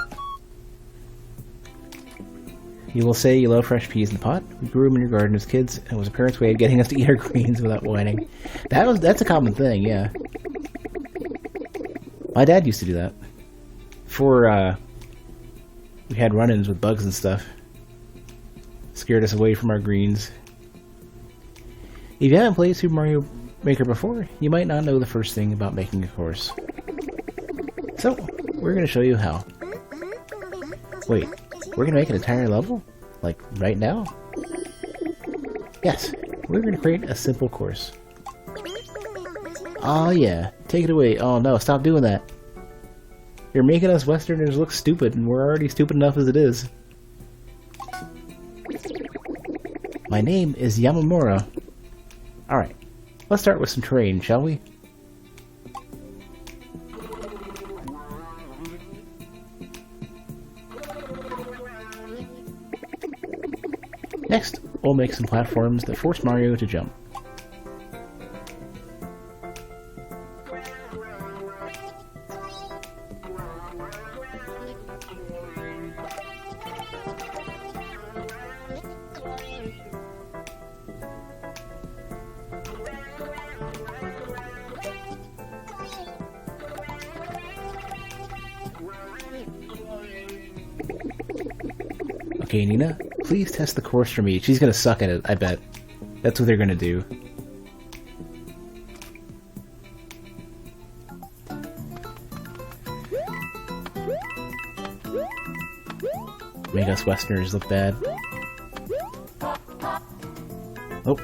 You will say you love fresh peas in the pot. We grew them in your garden as kids, and it was a parent's way of getting us to eat our greens without whining. That's a common thing, yeah. My dad used to do that. Before, we had run-ins with bugs and stuff. Scared us away from our greens. If you haven't played Super Mario Maker before, you might not know the first thing about making a course. So, we're going to show you how. Wait, we're going to make an entire level? Like, right now? Yes, we're going to create a simple course. Oh yeah, take it away. Oh no, stop doing that. You're making us Westerners look stupid, and we're already stupid enough as it is. My name is Yamamura. Alright, let's start with some terrain, shall we? Next, we'll make some platforms that force Mario to jump. Okay, Nina, please test the course for me. She's gonna suck at it, I bet. That's what they're gonna do. Make us Westerners look bad. Oh.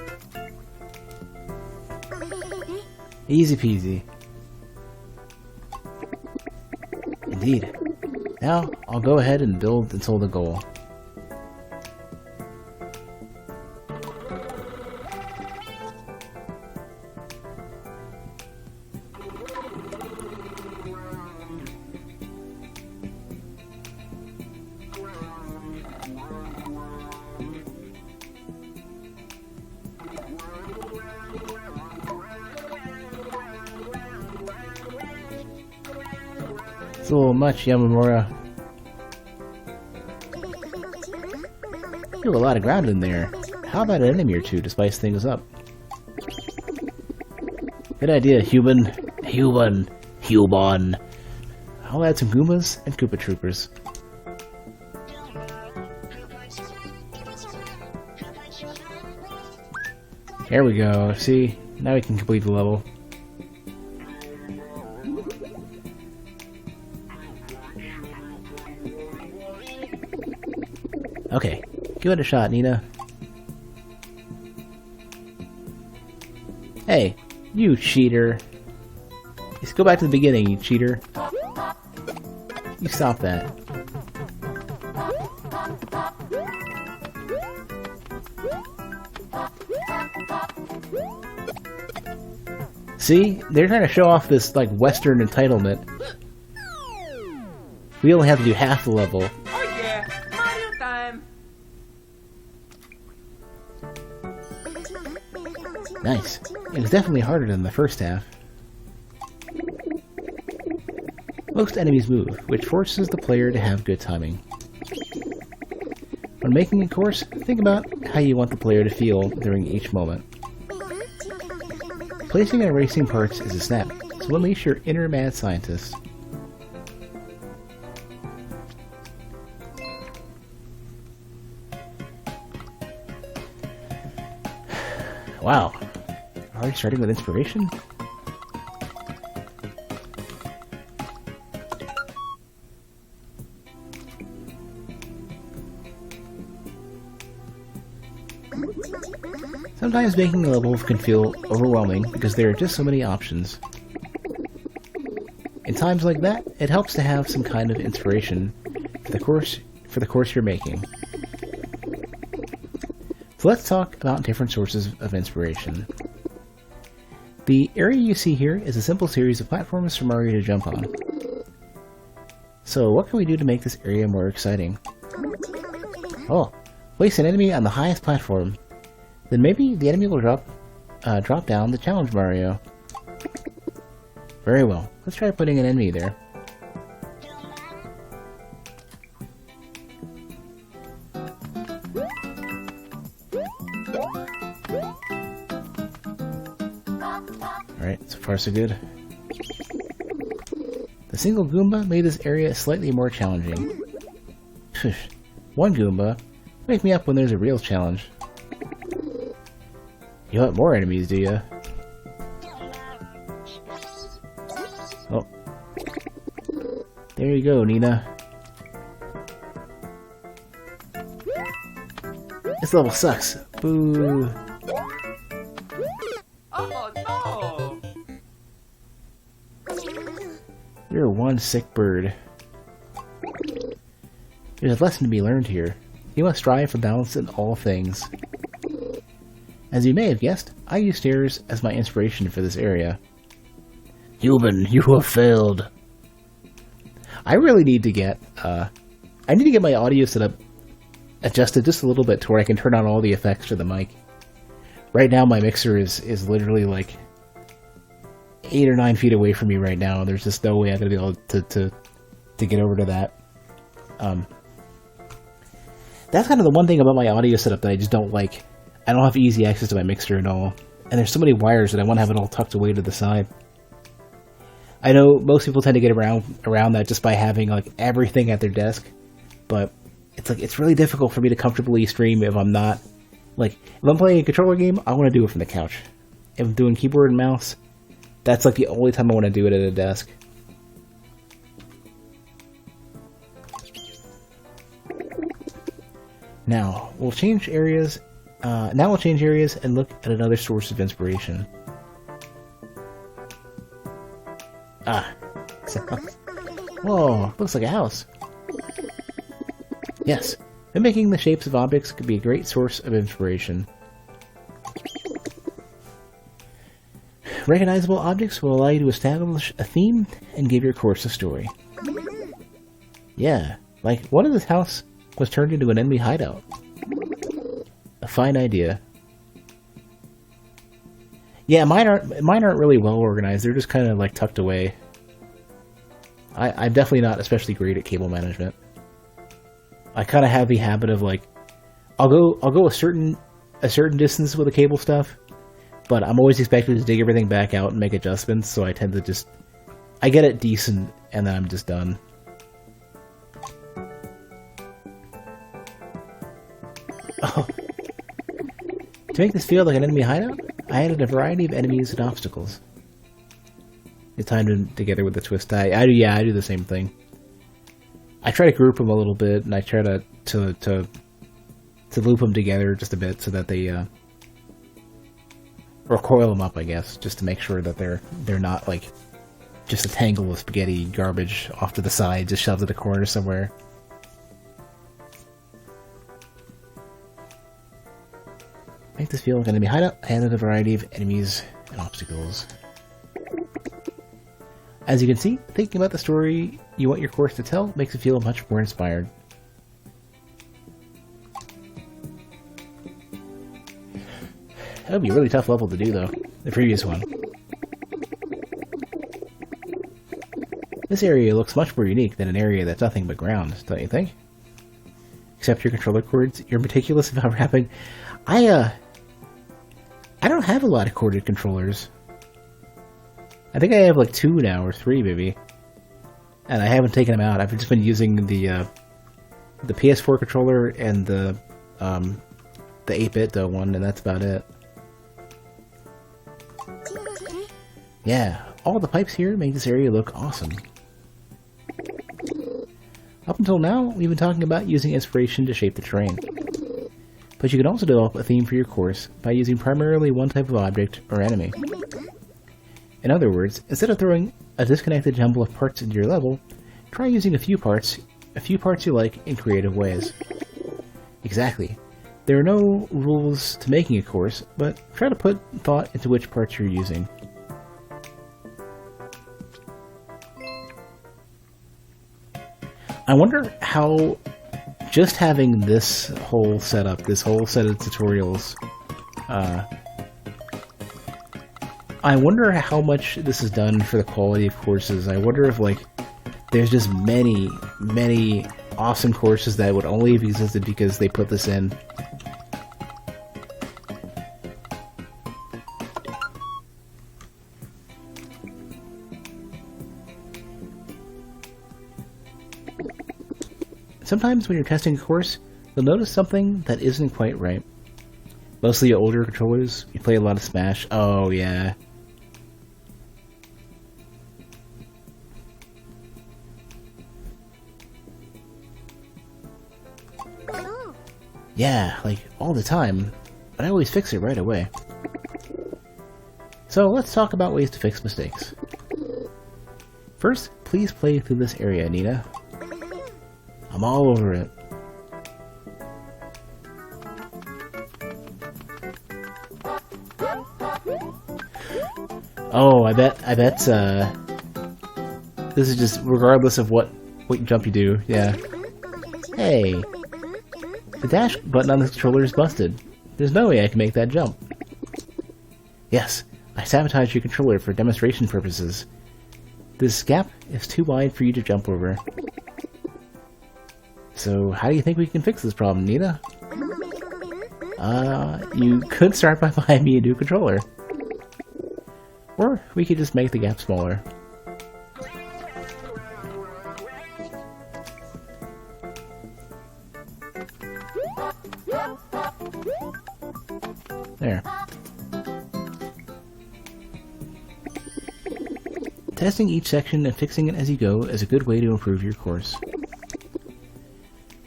Easy peasy. Indeed. Now, I'll go ahead and build until the goal. It's a little much, Yamamura. You have a lot of ground in there. How about an enemy or two to spice things up? Good idea, human. Human. I'll add some Goombas and Koopa Troopers. There we go. See? Now we can complete the level. Okay, give it a shot, Nina. Hey, you cheater. Just go back to the beginning, you cheater. You stop that. See? They're trying to show off this, like, Western entitlement. We only have to do half the level. Oh yeah, Mario time. Nice. It was definitely harder than the first half. Most enemies move, which forces the player to have good timing. When making a course, think about how you want the player to feel during each moment. Placing and erasing parts is a snap, so unleash your inner mad scientist. Wow, Already starting with inspiration? Sometimes making a level can feel overwhelming because there are just so many options. In times like that, it helps to have some kind of inspiration for the course you're making. So let's talk about different sources of inspiration. The area you see here is a simple series of platforms for Mario to jump on. So what can we do to make this area more exciting? Oh, place an enemy on the highest platform. Then maybe the enemy will drop down to challenge Mario. Very well. Let's try putting an enemy there. Alright, so far so good. The single Goomba made this area slightly more challenging. One Goomba? Wake me up when there's a real challenge. You want more enemies, do ya? Oh. There you go, Nina. This level sucks. Boo. Oh no! You're one sick bird. There's a lesson to be learned here. You must strive for balance in all things. As you may have guessed, I use stairs as my inspiration for this area. Human, you have failed. I really need to get, I need to get my audio setup adjusted just a little bit to where I can turn on all the effects for the mic. Right now my mixer is literally like 8 or 9 feet away from me right now. There's just no way I'm going to be able to get over to that. That's kind of the one thing about my audio setup that I just don't like. I don't have easy access to my mixer at all. And there's so many wires that I want to have it all tucked away to the side. I know most people tend to get around that just by having like everything at their desk. But it's really difficult for me to comfortably stream if I'm not like if I'm playing a controller game, I want to do it from the couch. If I'm doing keyboard and mouse, that's like the only time I want to do it at a desk. Now we'll change areas. And look at another source of inspiration. Whoa, looks like a house. Yes, mimicking the shapes of objects could be a great source of inspiration. Recognizable objects will allow you to establish a theme and give your course a story. Yeah, like what if this house was turned into an enemy hideout? A fine idea. Yeah, mine aren't really well organized. They're just kind of like tucked away. I'm definitely not especially great at cable management. I kind of have the habit of like, I'll go a certain distance with the cable stuff, but I'm always expected to dig everything back out and make adjustments. So I tend to I get it decent and then I'm just done. Oh. To make this feel like an enemy hideout, I added a variety of enemies and obstacles. It timed them together with the twist. I do the same thing. I try to group them a little bit, and I try to loop them together just a bit so that they or coil them up, I guess, just to make sure that they're not like just a tangle of spaghetti garbage off to the side, just shoved in a corner somewhere. Make this feel like an enemy hideout. I added a variety of enemies and obstacles. As you can see, thinking about the story you want your course to tell makes it feel much more inspired. That would be a really tough level to do, though. The previous one. This area looks much more unique than an area that's nothing but ground, don't you think? Except your controller cords, you're meticulous about wrapping. I don't have a lot of corded controllers. I think I have like 2 now, or 3 maybe. And I haven't taken them out. I've just been using the PS4 controller and the 8-bit one, and that's about it. Yeah, all the pipes here make this area look awesome. Up until now, we've been talking about using inspiration to shape the terrain. But you can also develop a theme for your course by using primarily one type of object or enemy. In other words, instead of throwing a disconnected jumble of parts into your level, try using a few parts you like in creative ways. Exactly. There are no rules to making a course, but try to put thought into which parts you're using. I wonder how just having this whole setup, this whole set of tutorials, I wonder how much this is done for the quality of courses. I wonder if, like, there's just many, many awesome courses that would only have existed because they put this in. Sometimes when you're testing a course, you'll notice something that isn't quite right. Mostly older controllers, you play a lot of Smash. Oh yeah. Yeah, like all the time, but I always fix it right away. So let's talk about ways to fix mistakes. First, please play through this area, Nina. I'm all over it. Oh, I bet, this is just regardless of what jump you do, yeah. Hey! The dash button on this controller is busted. There's no way I can make that jump. Yes, I sabotaged your controller for demonstration purposes. This gap is too wide for you to jump over. So, how do you think we can fix this problem, Nina? You could start by buying me a new controller. Or, we could just make the gap smaller. There. Testing each section and fixing it as you go is a good way to improve your course.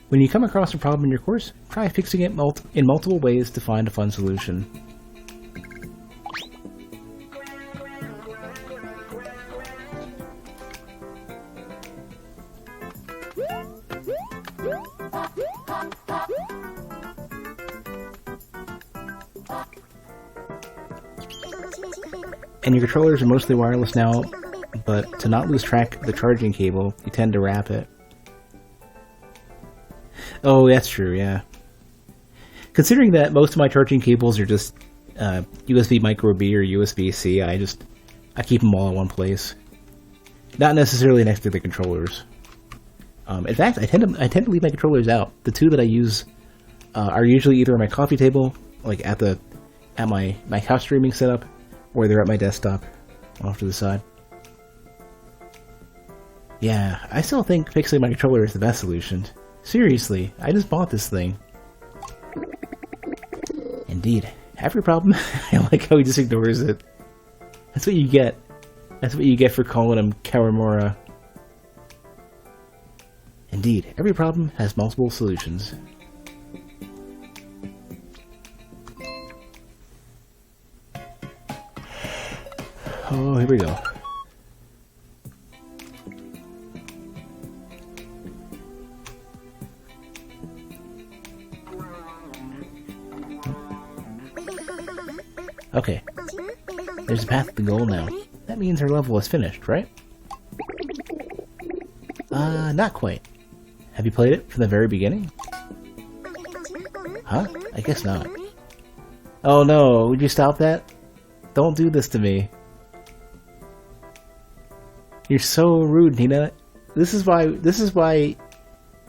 When you come across a problem in your course, try fixing it in multiple ways to find a fun solution. And your controllers are mostly wireless now, but to not lose track of the charging cable, you tend to wrap it. Oh, that's true, yeah. Considering that most of my charging cables are just USB micro B or USB-C, I keep them all in one place. Not necessarily next to the controllers. In fact, I tend to leave my controllers out. The two that I use are usually either on my coffee table, like at my couch streaming setup, or they're at my desktop, off to the side. Yeah, I still think fixing my controller is the best solution. Seriously, I just bought this thing. Indeed. Every problem, I like how he just ignores it. That's what you get. That's what you get for calling him Kawamura. Indeed, every problem has multiple solutions. Oh, here we go. Okay. There's a path to the goal now. That means our level is finished, right? Not quite. Have you played it from the very beginning? Huh? I guess not. Oh no, would you stop that? Don't do this to me. You're so rude, Nina. This is why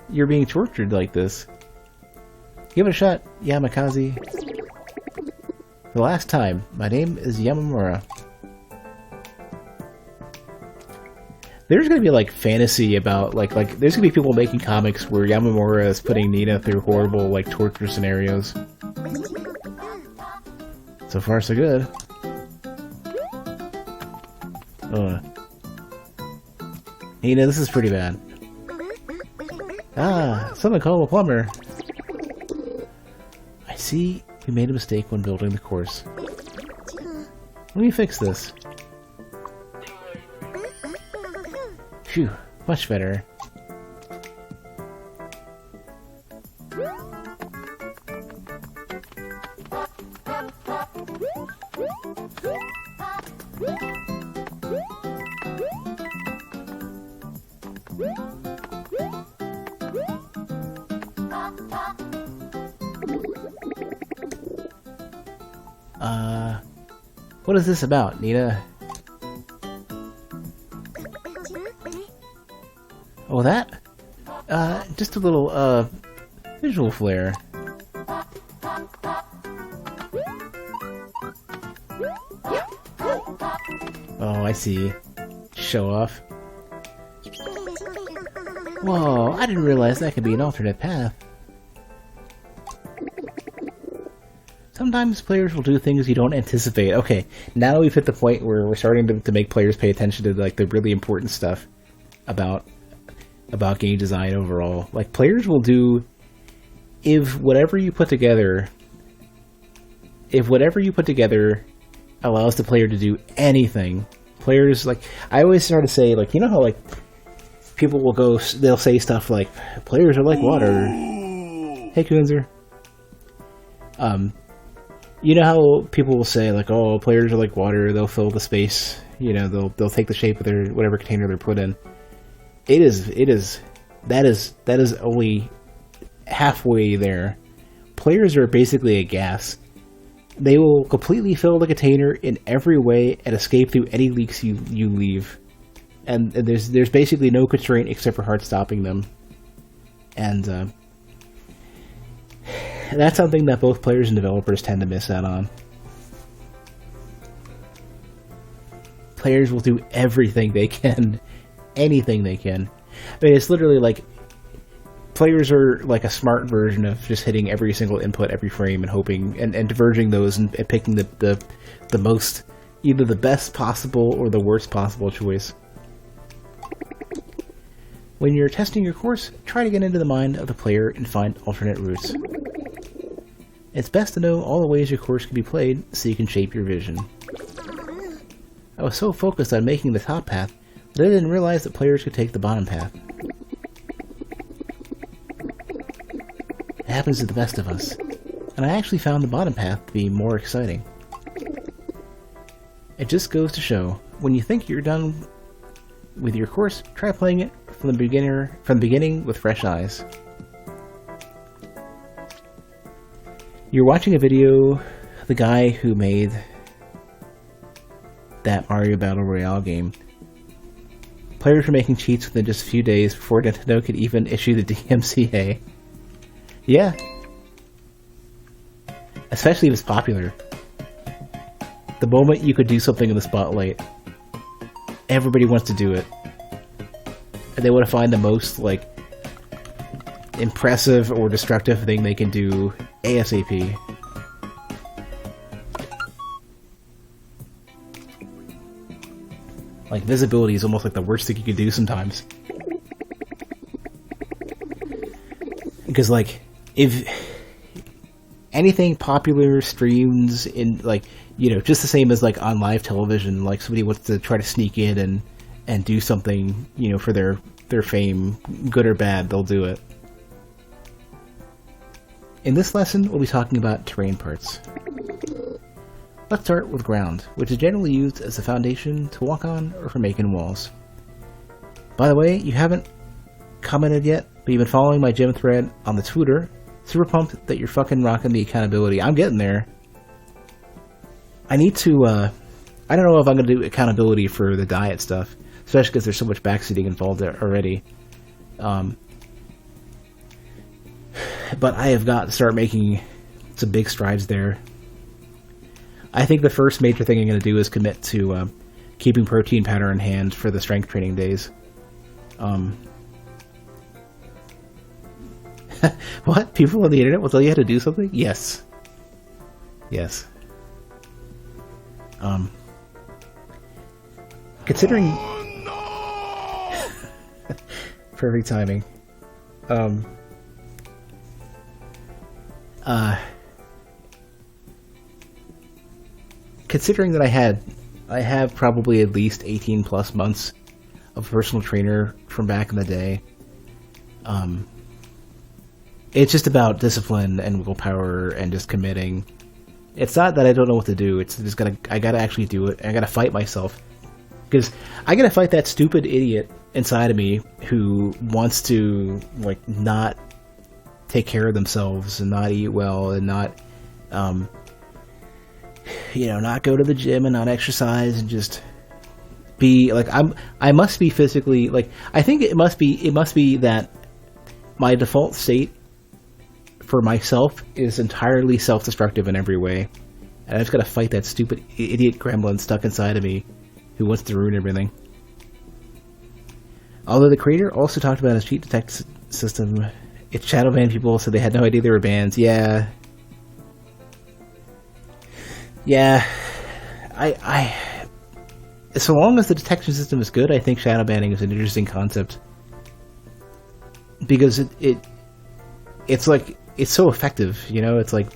you're being tortured like this. Give it a shot, Yamakaze. For the last time, my name is Yamamura. There's gonna be like fantasy about like there's gonna be people making comics where Yamamura is putting Nina through horrible like torture scenarios. So far so good. Oh. You know, this is pretty bad. Ah, someone call a plumber. I see we made a mistake when building the course. Let me fix this. Phew, much better. What is this about, Nita? Oh, that? Just a little, visual flair. Oh, I see. Show off. Whoa, I didn't realize that could be an alternate path. Sometimes players will do things you don't anticipate. Okay, now we've hit the point where we're starting to make players pay attention to like the really important stuff about game design overall. Like, players will do if whatever you put together allows the player to do anything. Players, like, I always start to say, like, you know how like people will go, they'll say stuff like players are like water. Hey, Kunzer. You know how people will say, like, oh, players are like water, they'll fill the space, you know, they'll take the shape of their whatever container they're put in. That is only halfway there. Players are basically a gas. They will completely fill the container in every way and escape through any leaks you leave. And there's basically no constraint except for hard stopping them. And that's something that both players and developers tend to miss out on. Players will do everything they can, anything they can. I mean, it's literally like players are like a smart version of just hitting every single input every frame and hoping and diverging those and picking the most, either the best possible or the worst possible choice. When you're testing your course, try to get into the mind of the player and find alternate routes. It's best to know all the ways your course can be played so you can shape your vision. I was so focused on making the top path that I didn't realize that players could take the bottom path. It happens to the best of us, and I actually found the bottom path to be more exciting. It just goes to show, when you think you're done with your course, try playing it from the beginning with fresh eyes. You're watching a video of the guy who made that Mario Battle Royale game. Players were making cheats within just a few days before Nintendo could even issue the DMCA. Yeah. Especially if it's popular. The moment you could do something in the spotlight, everybody wants to do it. And they want to find the most, like, impressive or destructive thing they can do ASAP. Like, visibility is almost like the worst thing you can do sometimes. Because, like, if anything popular streams in, like, you know, just the same as, like, on live television, like, somebody wants to try to sneak in and do something, you know, for their fame, good or bad, they'll do it. In this lesson, we'll be talking about terrain parts. Let's start with ground, which is generally used as a foundation to walk on or for making walls. By the way, you haven't commented yet, but you've been following my gym thread on the Twitter. Super pumped that you're fucking rocking the accountability. I'm getting there. I need to, I don't know if I'm going to do accountability for the diet stuff, especially because there's so much backseating involved there already. But I have got to start making some big strides there. I think the first major thing I'm going to do is commit to keeping protein powder in hand for the strength training days. What? People on the internet will tell you how to do something? Yes. Yes. Considering perfect timing. Considering that I have probably at least 18 plus months of personal trainer from back in the day. It's just about discipline and willpower and just committing. It's not that I don't know what to do. It's just I gotta actually do it. I gotta fight myself. Because I gotta fight that stupid idiot inside of me who wants to, like, not take care of themselves and not eat well and not, not go to the gym and not exercise and just be, like, I must be physically, like, I think it must be that my default state for myself is entirely self-destructive in every way. And I just gotta fight that stupid idiot gremlin stuck inside of me who wants to ruin everything. Although the creator also talked about his cheat detect system, it shadow banned people so they had no idea they were bans. Yeah. I so long as the detection system is good, I think shadow banning is an interesting concept. Because it's like, it's so effective, it's like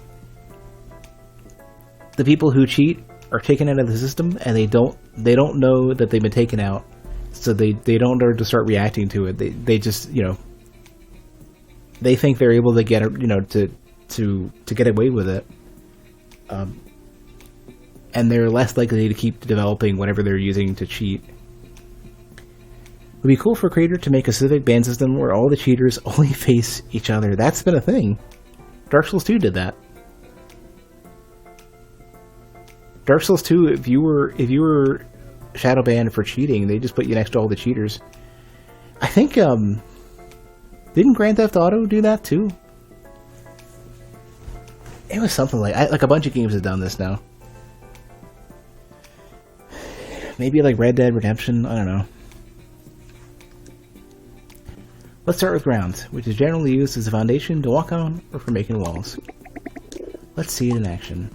the people who cheat are taken out of the system and they don't know that they've been taken out, so they don't know to start reacting to it. They just, they think they're able to get to get away with it, and they're less likely to keep developing whatever they're using to cheat. It would be cool for a creator to make a specific ban system where all the cheaters only face each other. That's been a thing. Dark Souls 2 did that. Dark Souls 2, if you were shadow banned for cheating, they just put you next to all the cheaters. I think, didn't Grand Theft Auto do that too? It was something like a bunch of games have done this now. Maybe like Red Dead Redemption, I don't know. Let's start with ground, which is generally used as a foundation to walk on or for making walls. Let's see it in action.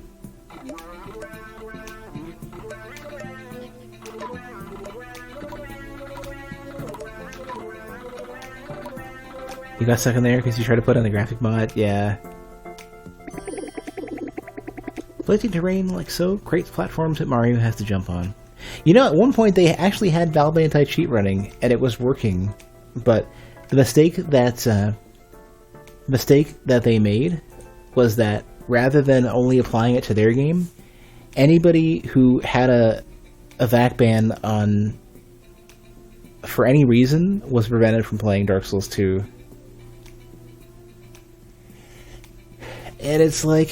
You got stuck in there because you tried to put on the graphic mod? Yeah. Placing terrain like so creates platforms that Mario has to jump on. At one point they actually had Valve anti-cheat running, and it was working, but the mistake that they made was that rather than only applying it to their game, anybody who had a VAC ban on for any reason was prevented from playing Dark Souls 2. And it's like,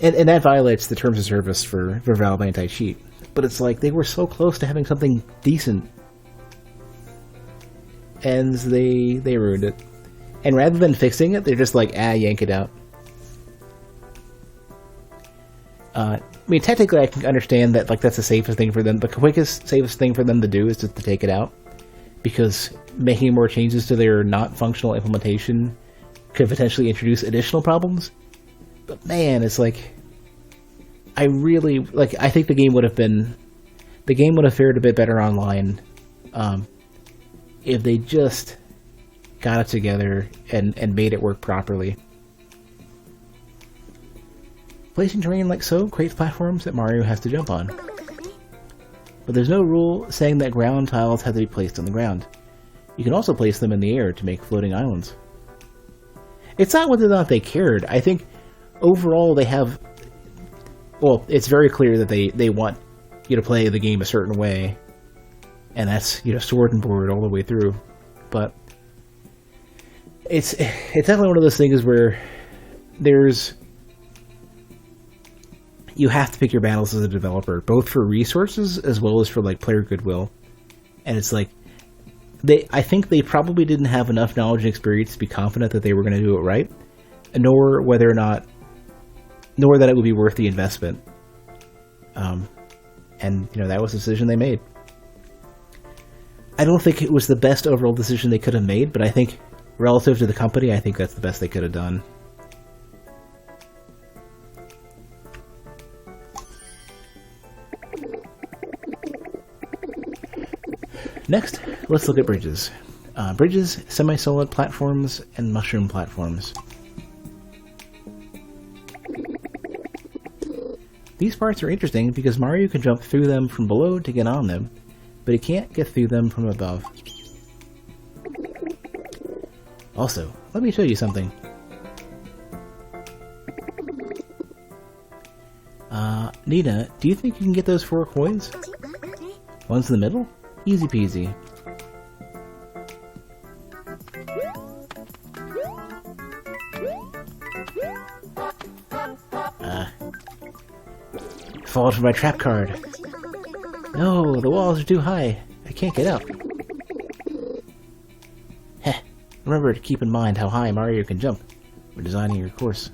and that violates the terms of service for Valve anti-cheat. But it's like they were so close to having something decent, and they ruined it. And rather than fixing it, they're just like, yank it out. I mean, technically, I can understand that, like, that's the safest thing for them. The quickest, safest thing for them to do is just to take it out, because making more changes to their not functional implementation could potentially introduce additional problems. But man, it's like, I think the game would have fared a bit better online if they just got it together and made it work properly. Placing terrain like so creates platforms that Mario has to jump on. But there's no rule saying that ground tiles have to be placed on the ground. You can also place them in the air to make floating islands. It's not whether or not they cared. I think overall they have... Well, it's very clear that they want you to play the game a certain way. And that's, sword and board all the way through. But it's definitely one of those things where you have to pick your battles as a developer, both for resources as well as for, like, player goodwill. And it's like, I think they probably didn't have enough knowledge and experience to be confident that they were going to do it right, nor that it would be worth the investment. And that was the decision they made. I don't think it was the best overall decision they could have made, but I think relative to the company, I think that's the best they could have done. Next, let's look at bridges. Bridges, semi-solid platforms, and mushroom platforms. These parts are interesting because Mario can jump through them from below to get on them, but he can't get through them from above. Also, let me show you something. Nina, do you think you can get those 4 coins? One's in the middle? Easy peasy. Fall for my trap card. No, the walls are too high. I can't get up. Heh. Remember to keep in mind how high Mario can jump when designing your course.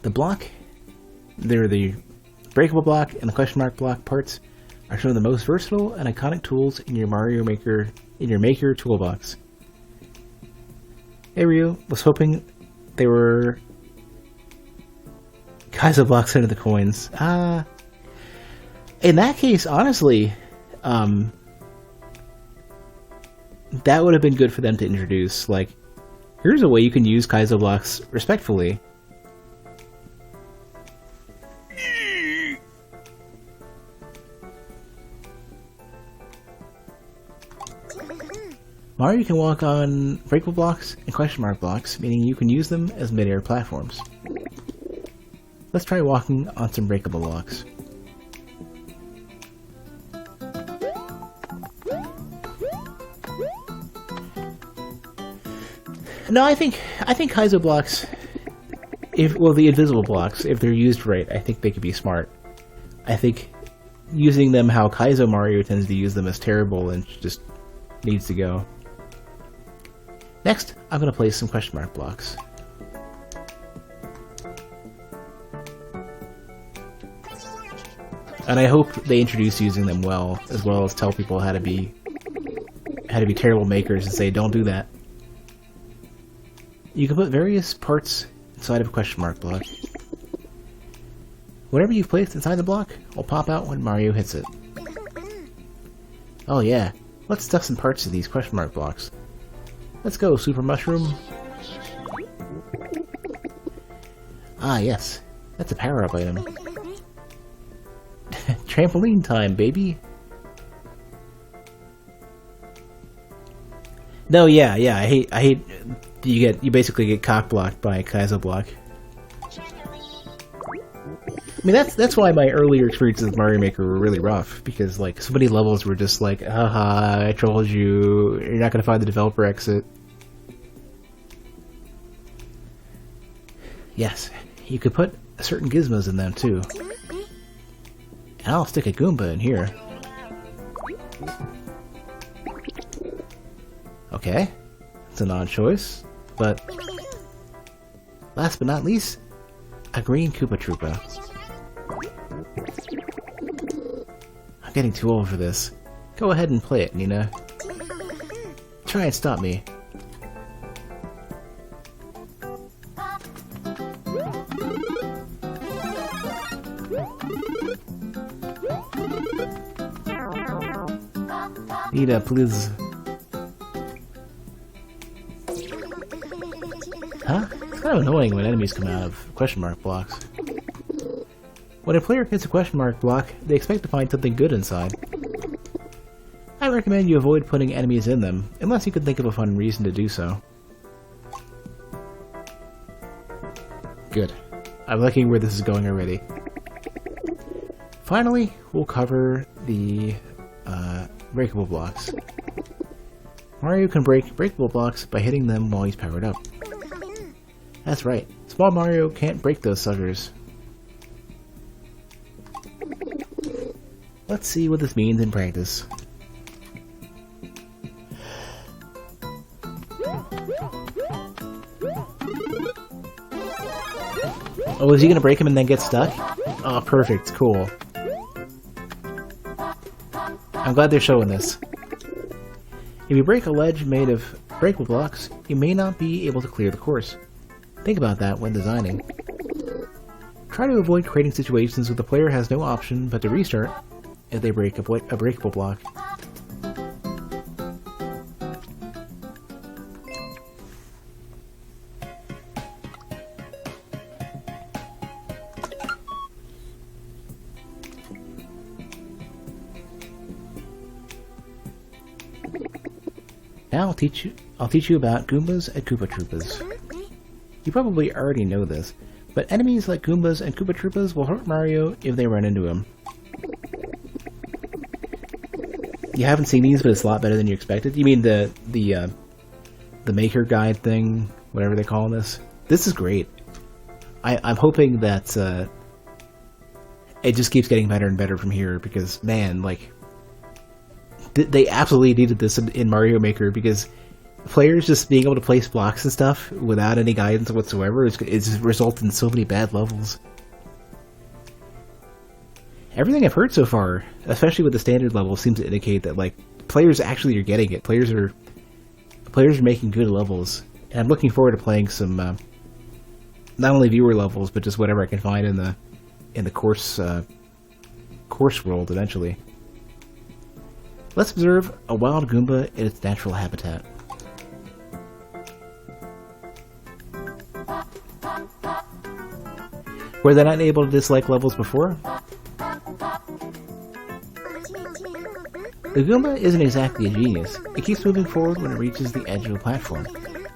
The block, they're the breakable block and the question mark block parts are some of the most versatile and iconic tools in your Maker toolbox. Hey Ryu, was hoping they were Kaizo blocks under the coins. In that case, honestly, that would have been good for them to introduce. Like, here's a way you can use Kaizo blocks respectfully. Mario can walk on breakable blocks and question mark blocks, meaning you can use them as mid-air platforms. Let's try walking on some breakable blocks. No, I think Kaizo blocks, the invisible blocks, if they're used right, I think they could be smart. I think using them how Kaizo Mario tends to use them is terrible and just needs to go. Next, I'm going to place some question mark blocks. And I hope they introduce using them well as tell people how to be terrible makers and say, don't do that. You can put various parts inside of a question mark block. Whatever you've placed inside the block will pop out when Mario hits it. Oh yeah, let's stuff some parts of these question mark blocks. Let's go, Super Mushroom. Ah, yes. That's a power-up item. Trampoline time, baby! No, yeah, I hate... You basically get cock-blocked by a Kaizo block. I mean, that's why my earlier experiences with Mario Maker were really rough, because, like, so many levels were just like, haha, I trolled you, you're not gonna find the developer exit. Yes, you could put certain gizmos in them, too. And I'll stick a Goomba in here. Okay, it's an odd choice, but... last but not least, a green Koopa Troopa. I'm getting too old for this. Go ahead and play it, Nina. Try and stop me. Nina, please. Huh? It's kind of annoying when enemies come out of question mark blocks. When a player hits a question mark block, they expect to find something good inside. I recommend you avoid putting enemies in them, unless you can think of a fun reason to do so. Good. I'm liking where this is going already. Finally, we'll cover the breakable blocks. Mario can break breakable blocks by hitting them while he's powered up. That's right, small Mario can't break those suckers. Let's see what this means in practice. Oh, is he gonna break him and then get stuck? Oh, perfect, cool. I'm glad they're showing this. If you break a ledge made of breakable blocks, you may not be able to clear the course. Think about that when designing. Try to avoid creating situations where the player has no option but to restart if they break a breakable block. Now I'll teach you about Goombas and Koopa Troopas. You probably already know this, but enemies like Goombas and Koopa Troopas will hurt Mario if they run into him. You haven't seen these, but it's a lot better than you expected. You mean the Maker Guide thing, whatever they call this? This is great. I'm hoping that it just keeps getting better and better from here, because, man, like, they absolutely needed this in Mario Maker, because players just being able to place blocks and stuff without any guidance whatsoever is resulted in so many bad levels. Everything I've heard so far, especially with the standard level, seems to indicate that, like, players actually are getting it. Players are making good levels, and I'm looking forward to playing some not only viewer levels, but just whatever I can find in the course world eventually. Let's observe a wild Goomba in its natural habitat. Were they not able to dislike levels before? The Goomba isn't exactly a genius. It keeps moving forward when it reaches the edge of a platform,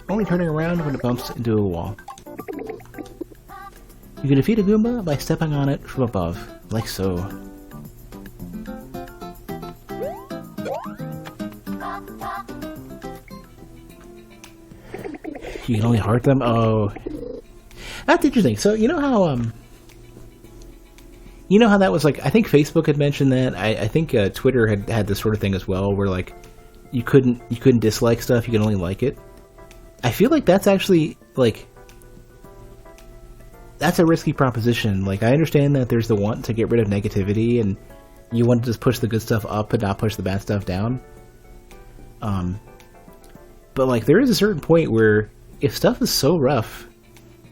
only turning around when it bumps into a wall. You can defeat a Goomba by stepping on it from above, like so. You can only heart them? Oh. That's interesting. So, you know how that was, like, I think Facebook had mentioned that. I think Twitter had this sort of thing as well, where, like, you couldn't dislike stuff, you can only like it. I feel like that's actually, like, that's a risky proposition. Like, I understand that there's the want to get rid of negativity, and you want to just push the good stuff up and not push the bad stuff down. But, like, there is a certain point where if stuff is so rough,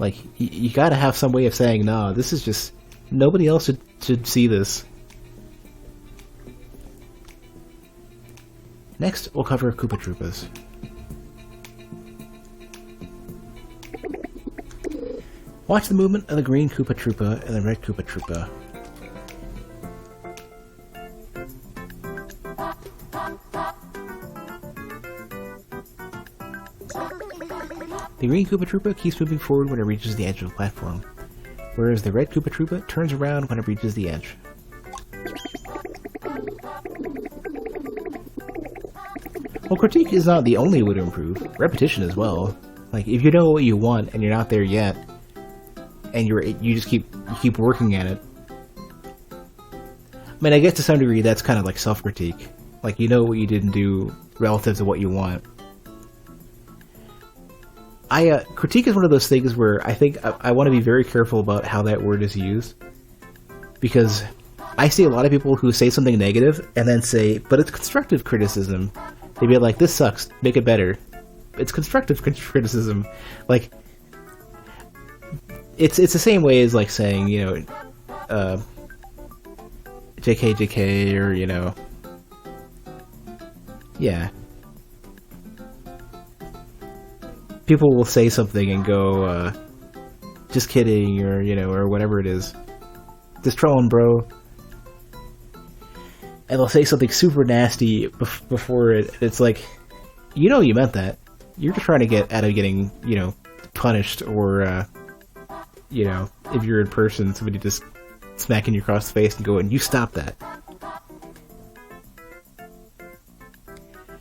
like, you gotta have some way of saying, no, this is just, nobody else should see this. Next, we'll cover Koopa Troopas. Watch the movement of the green Koopa Troopa and the red Koopa Troopa. The green Koopa Troopa keeps moving forward when it reaches the edge of the platform, whereas the red Koopa Troopa turns around when it reaches the edge. Well, critique is not the only way to improve. Repetition as well. Like, if you know what you want and you're not there yet, and you just keep working at it. I mean, I guess to some degree that's kind of like self-critique. Like, you know what you didn't do relative to what you want. Critique is one of those things where I think I want to be very careful about how that word is used, because I see a lot of people who say something negative and then say, but it's constructive criticism. They'd be like, this sucks, make it better. It's constructive criticism. Like, it's the same way as, like, saying, you know, JK, or, you know, yeah. People will say something and go, just kidding, or, you know, or whatever it is. Just trolling, bro. And they'll say something super nasty before it. It's like, you know you meant that. You're just trying to get out of getting, you know, punished, or, you know, if you're in person, somebody just smacking you across the face and going, you stop that.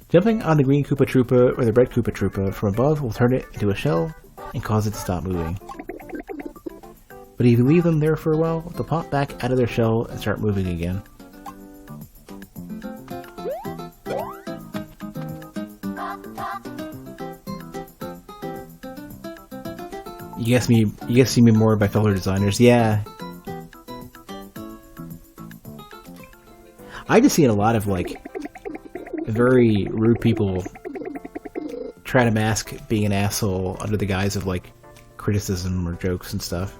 Jumping on the green Koopa Troopa or the red Koopa Troopa from above will turn it into a shell and cause it to stop moving. But if you leave them there for a while, they'll pop back out of their shell and start moving again. You guess me more by fellow designers. Yeah. I just seen a lot of, like, very rude people try to mask being an asshole under the guise of, like, criticism or jokes and stuff.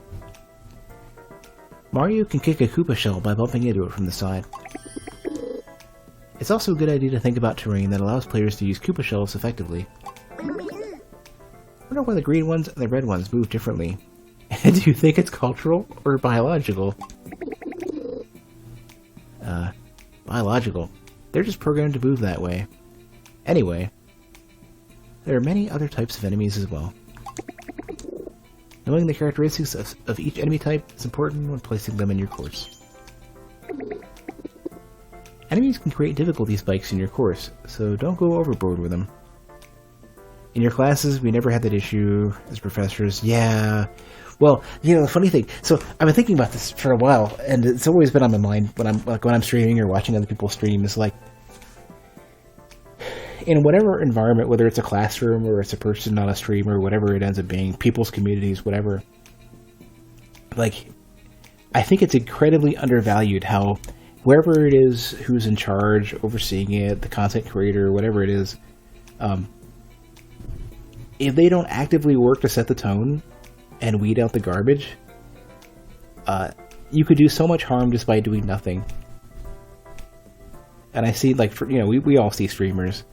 Mario can kick a Koopa shell by bumping into it from the side. It's also a good idea to think about terrain that allows players to use Koopa shells effectively. I wonder why the green ones and the red ones move differently. Do you think it's cultural or biological? Biological. They're just programmed to move that way. Anyway, there are many other types of enemies as well. Knowing the characteristics of each enemy type is important when placing them in your course. Enemies can create difficulty spikes in your course, so don't go overboard with them. In your classes, we never had that issue as professors. Yeah. Well, you know, the funny thing, so I've been thinking about this for a while, and it's always been on my mind when I'm streaming or watching other people stream, is like, in whatever environment, whether it's a classroom or it's a person on a stream or whatever it ends up being, people's communities, whatever, like, I think it's incredibly undervalued how whoever it is who's in charge, overseeing it, the content creator, whatever it is, if they don't actively work to set the tone and weed out the garbage, you could do so much harm just by doing nothing. And I see, like, we all see streamers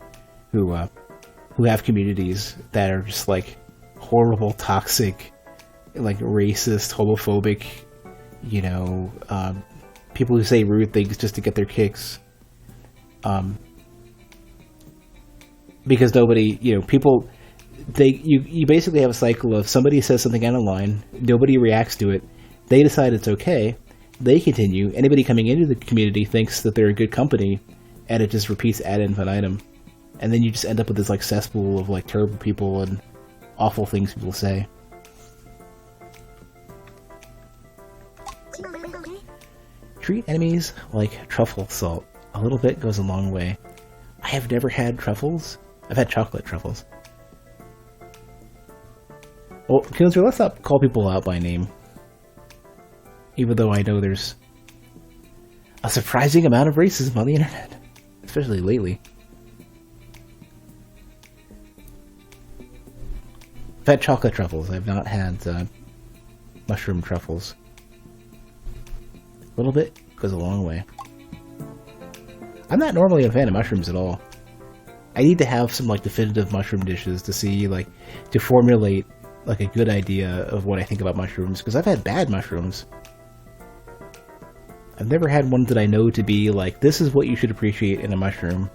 who have communities that are just, like, horrible, toxic, like, racist, homophobic, people who say rude things just to get their kicks. Because nobody, people... You basically have a cycle of somebody says something out of line, nobody reacts to it, they decide it's okay, they continue, anybody coming into the community thinks that they're a good company, and it just repeats ad infinitum. And then you just end up with this, like, cesspool of, like, terrible people and awful things people say. Treat enemies like truffle salt. A little bit goes a long way. I have never had truffles. I've had chocolate truffles. Well, Kunzer, let's not call people out by name. Even though I know there's a surprising amount of racism on the internet. Especially lately. I've had chocolate truffles. I've not had mushroom truffles. A little bit goes a long way. I'm not normally a fan of mushrooms at all. I need to have some, like, definitive mushroom dishes to see, like, to formulate, like, a good idea of what I think about mushrooms, because I've had bad mushrooms. I've never had one that I know to be like, this is what you should appreciate in a mushroom.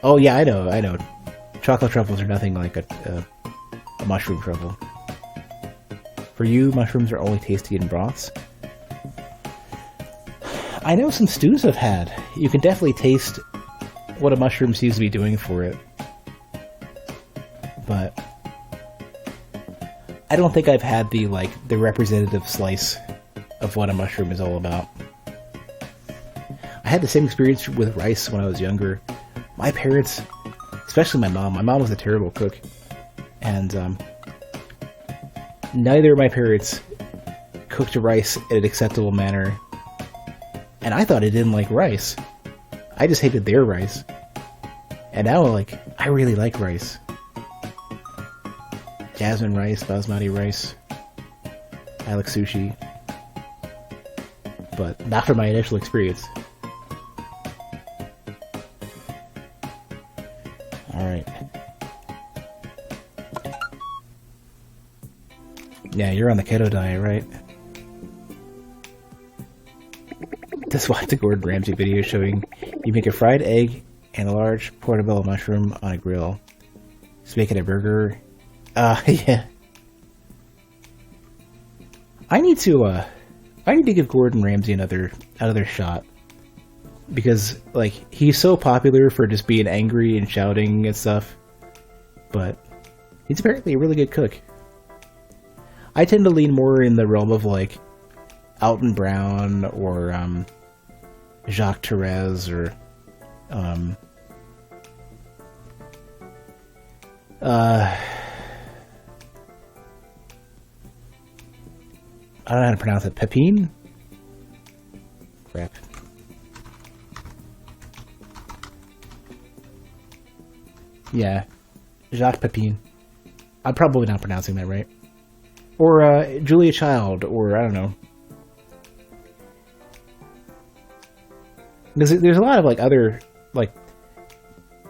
Oh yeah, I know. Chocolate truffles are nothing like a mushroom truffle. For you, mushrooms are only tasty in broths. I know some stews I've had. You can definitely taste what a mushroom seems to be doing for it. But I don't think I've had the representative slice of what a mushroom is all about. I had the same experience with rice when I was younger. My parents, especially my mom was a terrible cook. And neither of my parents cooked rice in an acceptable manner. And I thought I didn't like rice. I just hated their rice. And now, I really like rice. Jasmine rice, basmati rice. I like sushi. But not from my initial experience. Alright. Yeah, you're on the keto diet, right? Just watched a Gordon Ramsay video showing you make a fried egg and a large portobello mushroom on a grill. Just making a burger. Yeah. I need to give Gordon Ramsay another shot. Because, he's so popular for just being angry and shouting and stuff. But he's apparently a really good cook. I tend to lean more in the realm of, Alton Brown or, Jacques Therese or, I don't know how to pronounce it. Pepin? Crap. Yeah. Jacques Pepin. I'm probably not pronouncing that right. Or Julia Child, or I don't know. There's a lot of like other like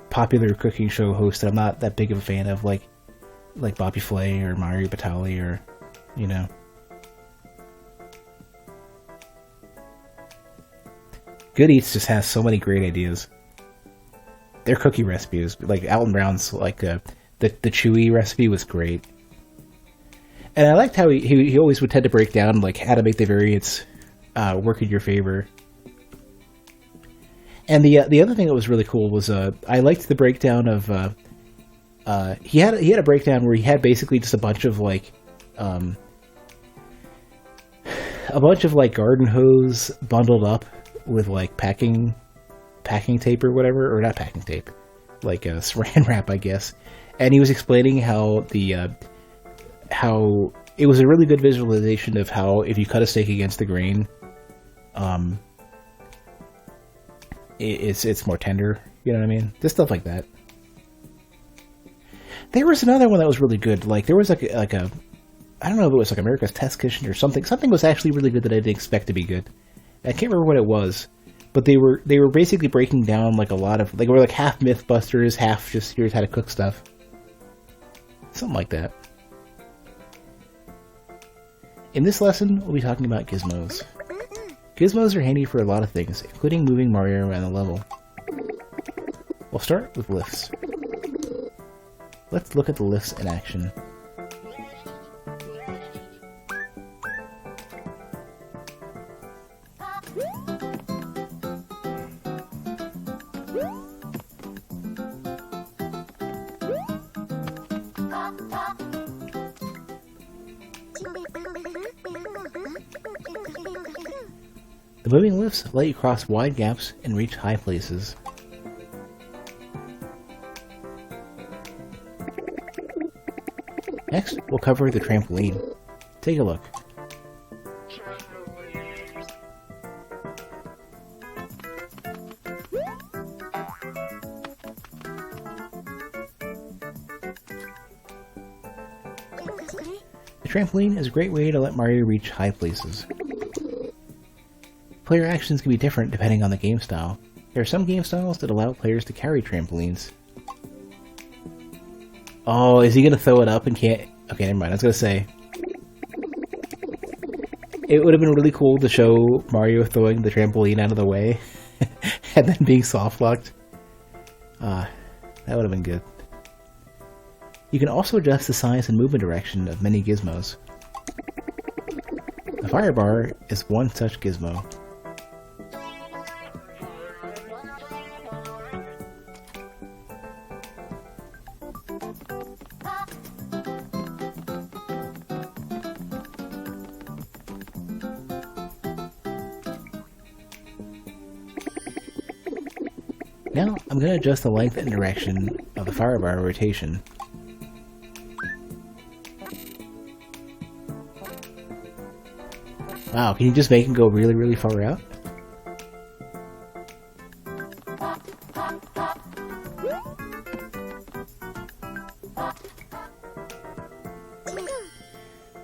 popular cooking show hosts that I'm not that big of a fan of, like Bobby Flay or Mario Batali, or you know. Good Eats just has so many great ideas. Their cookie recipes, like Alton Brown's, like the chewy recipe was great. And I liked how he always would tend to break down like how to make the variants work in your favor. And the other thing that was really cool was I liked the breakdown of he had a breakdown where he had basically just a bunch of garden hose bundled up with like packing tape or whatever, or not packing tape, like saran wrap, I guess. And he was explaining how how it was a really good visualization of how if you cut a steak against the grain, it's more tender. You know what I mean? Just stuff like that. There was another one that was really good. Like there was like a I don't know if it was like America's Test Kitchen or something. Something was actually really good that I didn't expect to be good. I can't remember what it was, but they were basically breaking down like a lot of, like, we're like half Mythbusters, half just here's how to cook stuff. Something like that. In this lesson, we'll be talking about gizmos. Gizmos are handy for a lot of things, including moving Mario around the level. We'll start with lifts. Let's look at the lifts in action. The moving lifts let you cross wide gaps and reach high places. Next, we'll cover the trampoline. Take a look. The trampoline is a great way to let Mario reach high places. Player actions can be different depending on the game style. There are some game styles that allow players to carry trampolines. Oh, is he gonna throw it up and can't... Okay, never mind, I was gonna say... It would have been really cool to show Mario throwing the trampoline out of the way, and then being soft-locked. That would have been good. You can also adjust the size and movement direction of many gizmos. The fire bar is one such gizmo. Now, I'm going to adjust the length and direction of the fire bar rotation. Wow, can you just make him go really, really far out?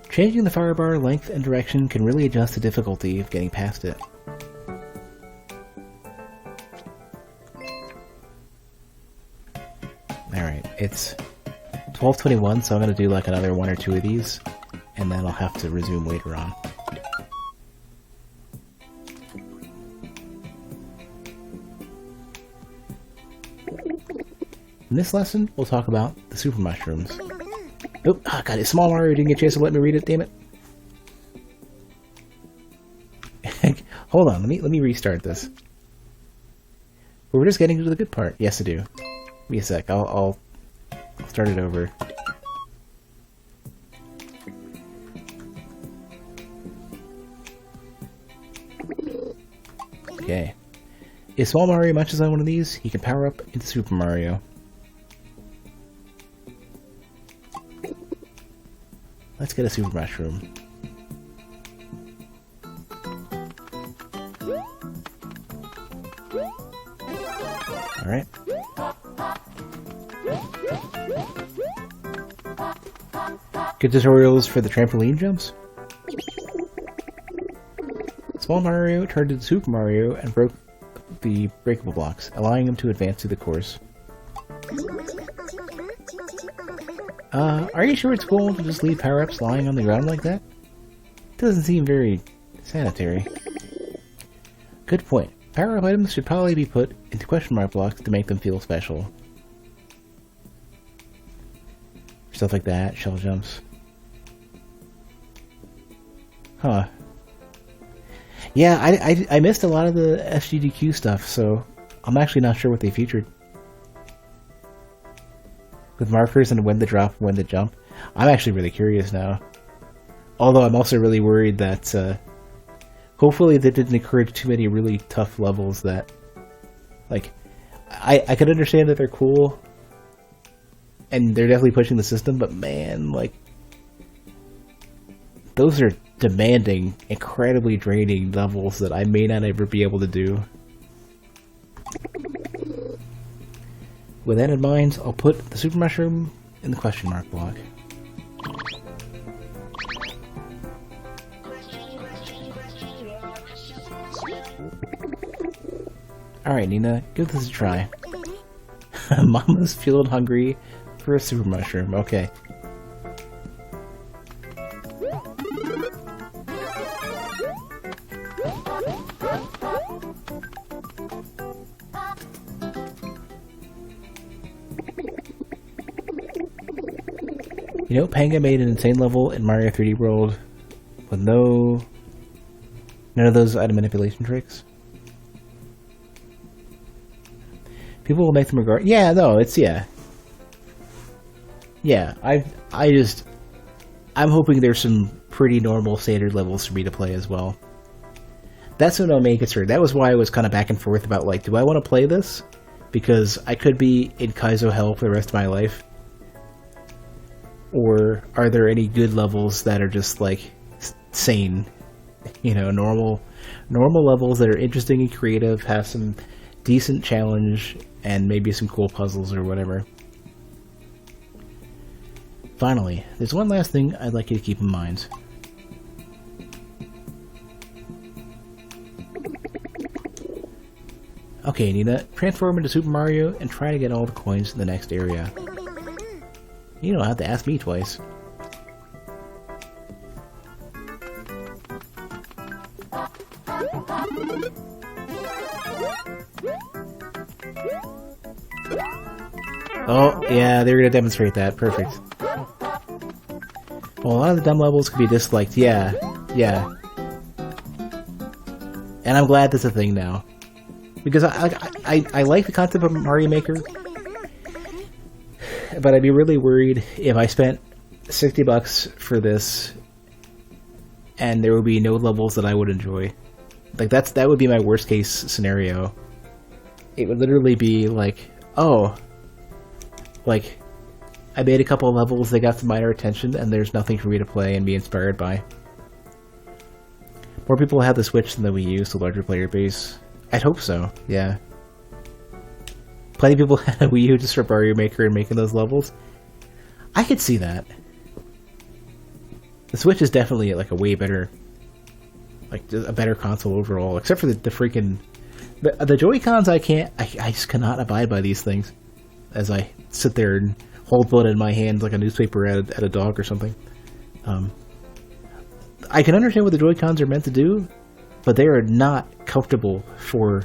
Changing the fire bar length and direction can really adjust the difficulty of getting past it. Alright, it's 12:21, so I'm going to do like another one or two of these, and then I'll have to resume later on. In this lesson, we'll talk about the super mushrooms. Oh, God, it's Small Mario didn't get a chance to let me read it, damn it. Hold on, let me restart this. We're just getting to the good part. Yes, I do. Give me a sec, I'll start it over. Okay. If Small Mario munches on one of these, he can power up into Super Mario. Let's get a super mushroom. Alright. Good tutorials for the trampoline jumps. Small Mario turned into Super Mario and broke the breakable blocks, allowing him to advance through the course. Are you sure it's cool to just leave power-ups lying on the ground like that? Doesn't seem very sanitary. Good point. Power-up items should probably be put into question mark blocks to make them feel special. Stuff like that, shell jumps. Huh. Yeah, I missed a lot of the SGDQ stuff, so I'm actually not sure what they featured. With markers and when to drop, when to jump. I'm actually really curious now. Although I'm also really worried that hopefully they didn't encourage too many really tough levels that... Like, I can understand that they're cool, and they're definitely pushing the system, but man, like... Those are demanding, incredibly draining levels that I may not ever be able to do. With that in mind, I'll put the super mushroom in the question mark block. Alright, Nina, give this a try. Mama's feeling hungry for a super mushroom. Okay. You know, Panga made an insane level in Mario 3D World with none of those item manipulation tricks. People will make them regard. Yeah, no, it's yeah. I'm hoping there's some pretty normal standard levels for me to play as well. That's what made me concerned. That was why I was kind of back and forth about, like, do I want to play this? Because I could be in Kaizo hell for the rest of my life. Or are there any good levels that are just, like, sane? You know, normal levels that are interesting and creative, have some decent challenge, and maybe some cool puzzles or whatever. Finally, there's one last thing I'd like you to keep in mind. Okay, Nina, transform into Super Mario and try to get all the coins in the next area. You don't have to ask me twice. Oh, yeah, they're gonna demonstrate that. Perfect. Well, a lot of the dumb levels could be disliked. Yeah. And I'm glad that's a thing now. Because I like the concept of Mario Maker, but I'd be really worried if I spent $60 for this and there would be no levels that I would enjoy. Like, that would be my worst case scenario. It would literally be like, oh, like, I made a couple of levels, they got some minor attention, and there's nothing for me to play and be inspired by. More people have the Switch than the Wii U, so larger player base. I'd hope so, yeah. Plenty of people had a Wii U just for Mario Maker and making those levels. I could see that. The Switch is definitely like a way better, like a better console overall, except for the freaking... The Joy-Cons I just cannot abide by these things. As I sit there and hold one in my hand like a newspaper at a dog or something. I can understand what the Joy-Cons are meant to do, but they are not comfortable for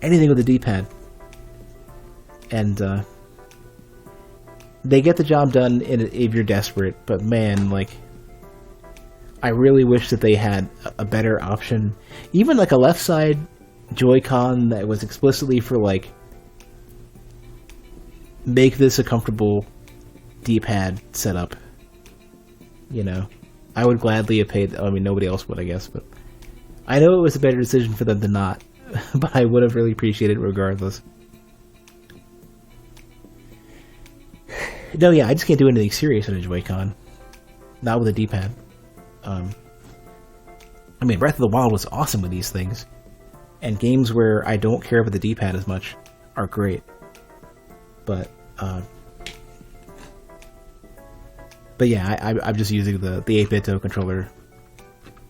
anything with the D-pad. And they get the job done if you're desperate, but man, like, I really wish that they had a better option. Even like a left side Joy-Con that was explicitly for, like, make this a comfortable D-pad setup. You know, I would gladly have paid. I mean, nobody else would, I guess, but I know it was a better decision for them to not, but I would have really appreciated it regardless. No, yeah, I just can't do anything serious on a Joy-Con. Not with a D-pad. I mean, Breath of the Wild was awesome with these things. And games where I don't care about the D-pad as much are great. But yeah, I'm just using the 8-bit controller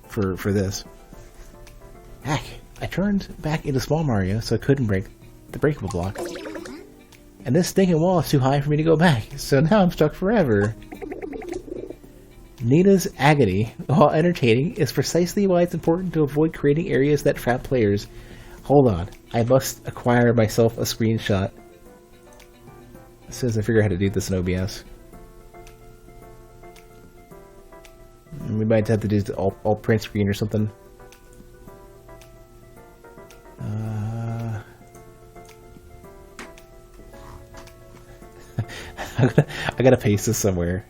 for this. Heck, I turned back into Small Mario so I couldn't break the breakable block. And this stinking wall is too high for me to go back, so now I'm stuck forever. Nina's agony, while entertaining, is precisely why it's important to avoid creating areas that trap players. Hold on, I must acquire myself a screenshot. As soon as I figure out how to do this in OBS. We might have to do the alt print screen or something. I gotta paste this somewhere.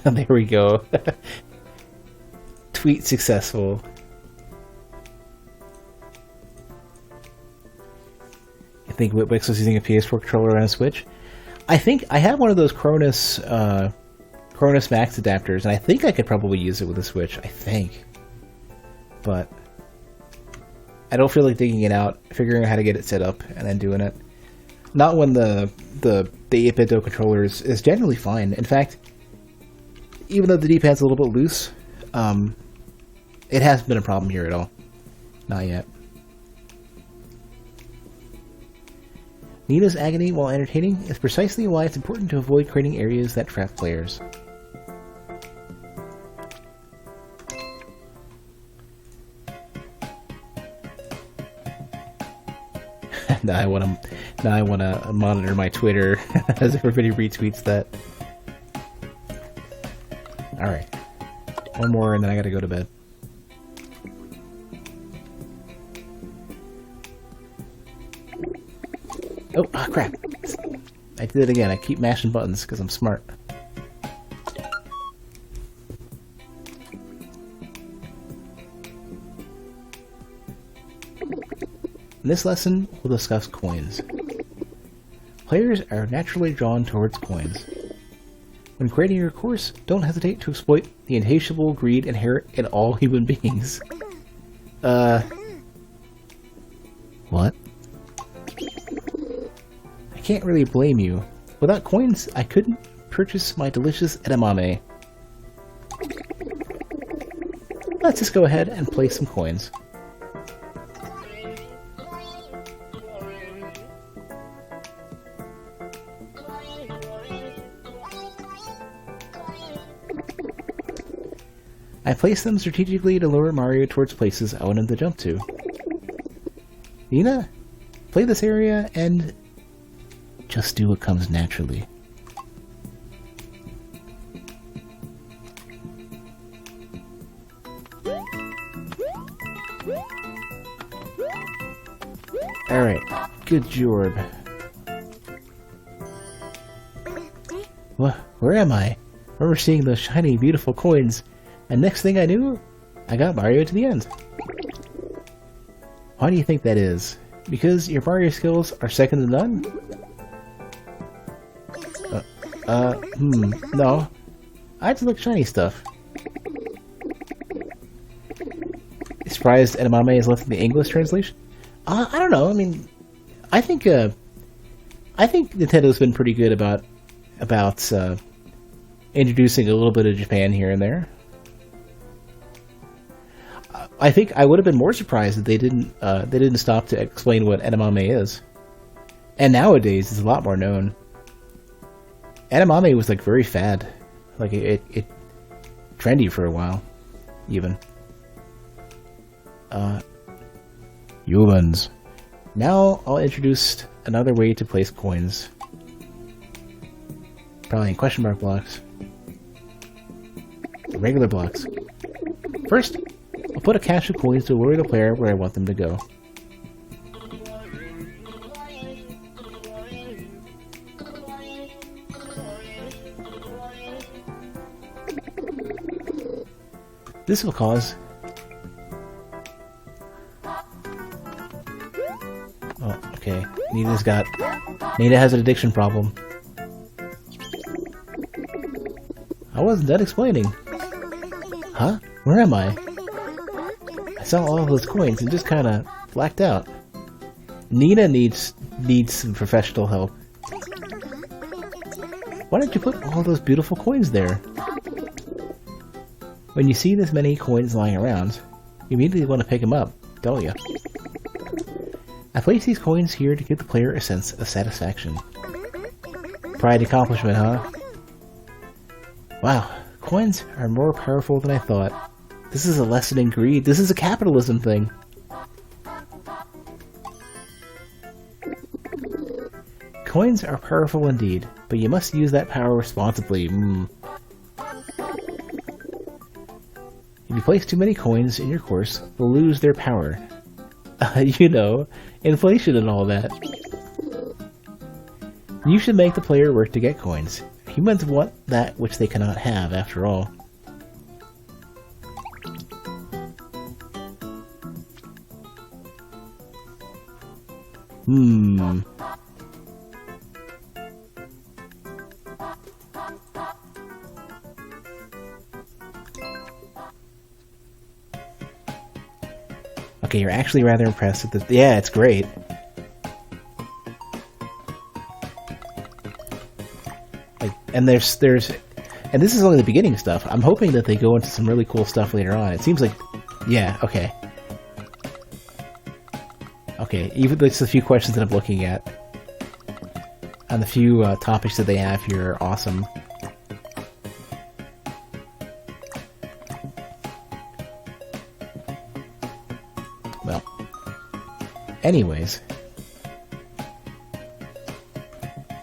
There we go. Tweet successful. I think Whitwix was using a PS4 controller on a Switch. I think I have one of those Cronus Max adapters, and I think I could probably use it with a Switch. I think, but I don't feel like digging it out, figuring out how to get it set up, and then doing it. Not when the 8-bit controller is generally fine. In fact, even though the D-pad's a little bit loose, it hasn't been a problem here at all. Not yet. Nina's agony, while entertaining, is precisely why it's important to avoid creating areas that trap players. Now I want to monitor my Twitter as everybody retweets that. All right, one more, and then I gotta go to bed. Oh, crap. I did it again. I keep mashing buttons because I'm smart. In this lesson, we'll discuss coins. Players are naturally drawn towards coins. When creating your course, don't hesitate to exploit the insatiable greed inherent in all human beings. What? I can't really blame you. Without coins, I couldn't purchase my delicious edamame. Let's just go ahead and place some coins. I placed them strategically to lure Mario towards places I want him to jump to. Nina, play this area and just do what comes naturally. Alright, good Jerp. Where am I? I remember seeing those shiny, beautiful coins, and next thing I knew, I got Mario to the end. Why do you think that is? Because your Mario skills are second to none? No. I just like shiny stuff. Surprised edamame is left in the English translation? I don't know. I mean, I think Nintendo's been pretty good about introducing a little bit of Japan here and there. I think I would have been more surprised if they didn't stop to explain what edamame is. And nowadays, it's a lot more known. Edamame was like very fad, like it trendy for a while, even. Humans. Now I'll introduce another way to place coins. Probably in question mark blocks. Regular blocks. First, I'll put a cache of coins to lure the player where I want them to go. This will cause... Oh, okay. Nita has an addiction problem. I wasn't done explaining. Huh? Where am I? I saw all of those coins and just kinda blacked out. Nita needs some professional help. Why don't you put all those beautiful coins there? When you see this many coins lying around, you immediately want to pick them up, don't you? I place these coins here to give the player a sense of satisfaction. Pride accomplishment, huh? Wow, coins are more powerful than I thought. This is a lesson in greed. This is a capitalism thing. Coins are powerful indeed, but you must use that power responsibly. If you place too many coins in your course, they'll lose their power. You know, inflation and all that. You should make the player work to get coins. Humans want that which they cannot have, after all. Okay, you're actually rather impressed with this. Yeah, it's great. And there's and this is only the beginning stuff. I'm hoping that they go into some really cool stuff later on. It seems like, yeah, okay. Okay, even there's a few questions that I'm looking at. And the few topics that they have here are awesome. Well, anyways,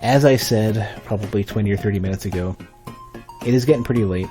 as I said probably 20 or 30 minutes ago, it is getting pretty late.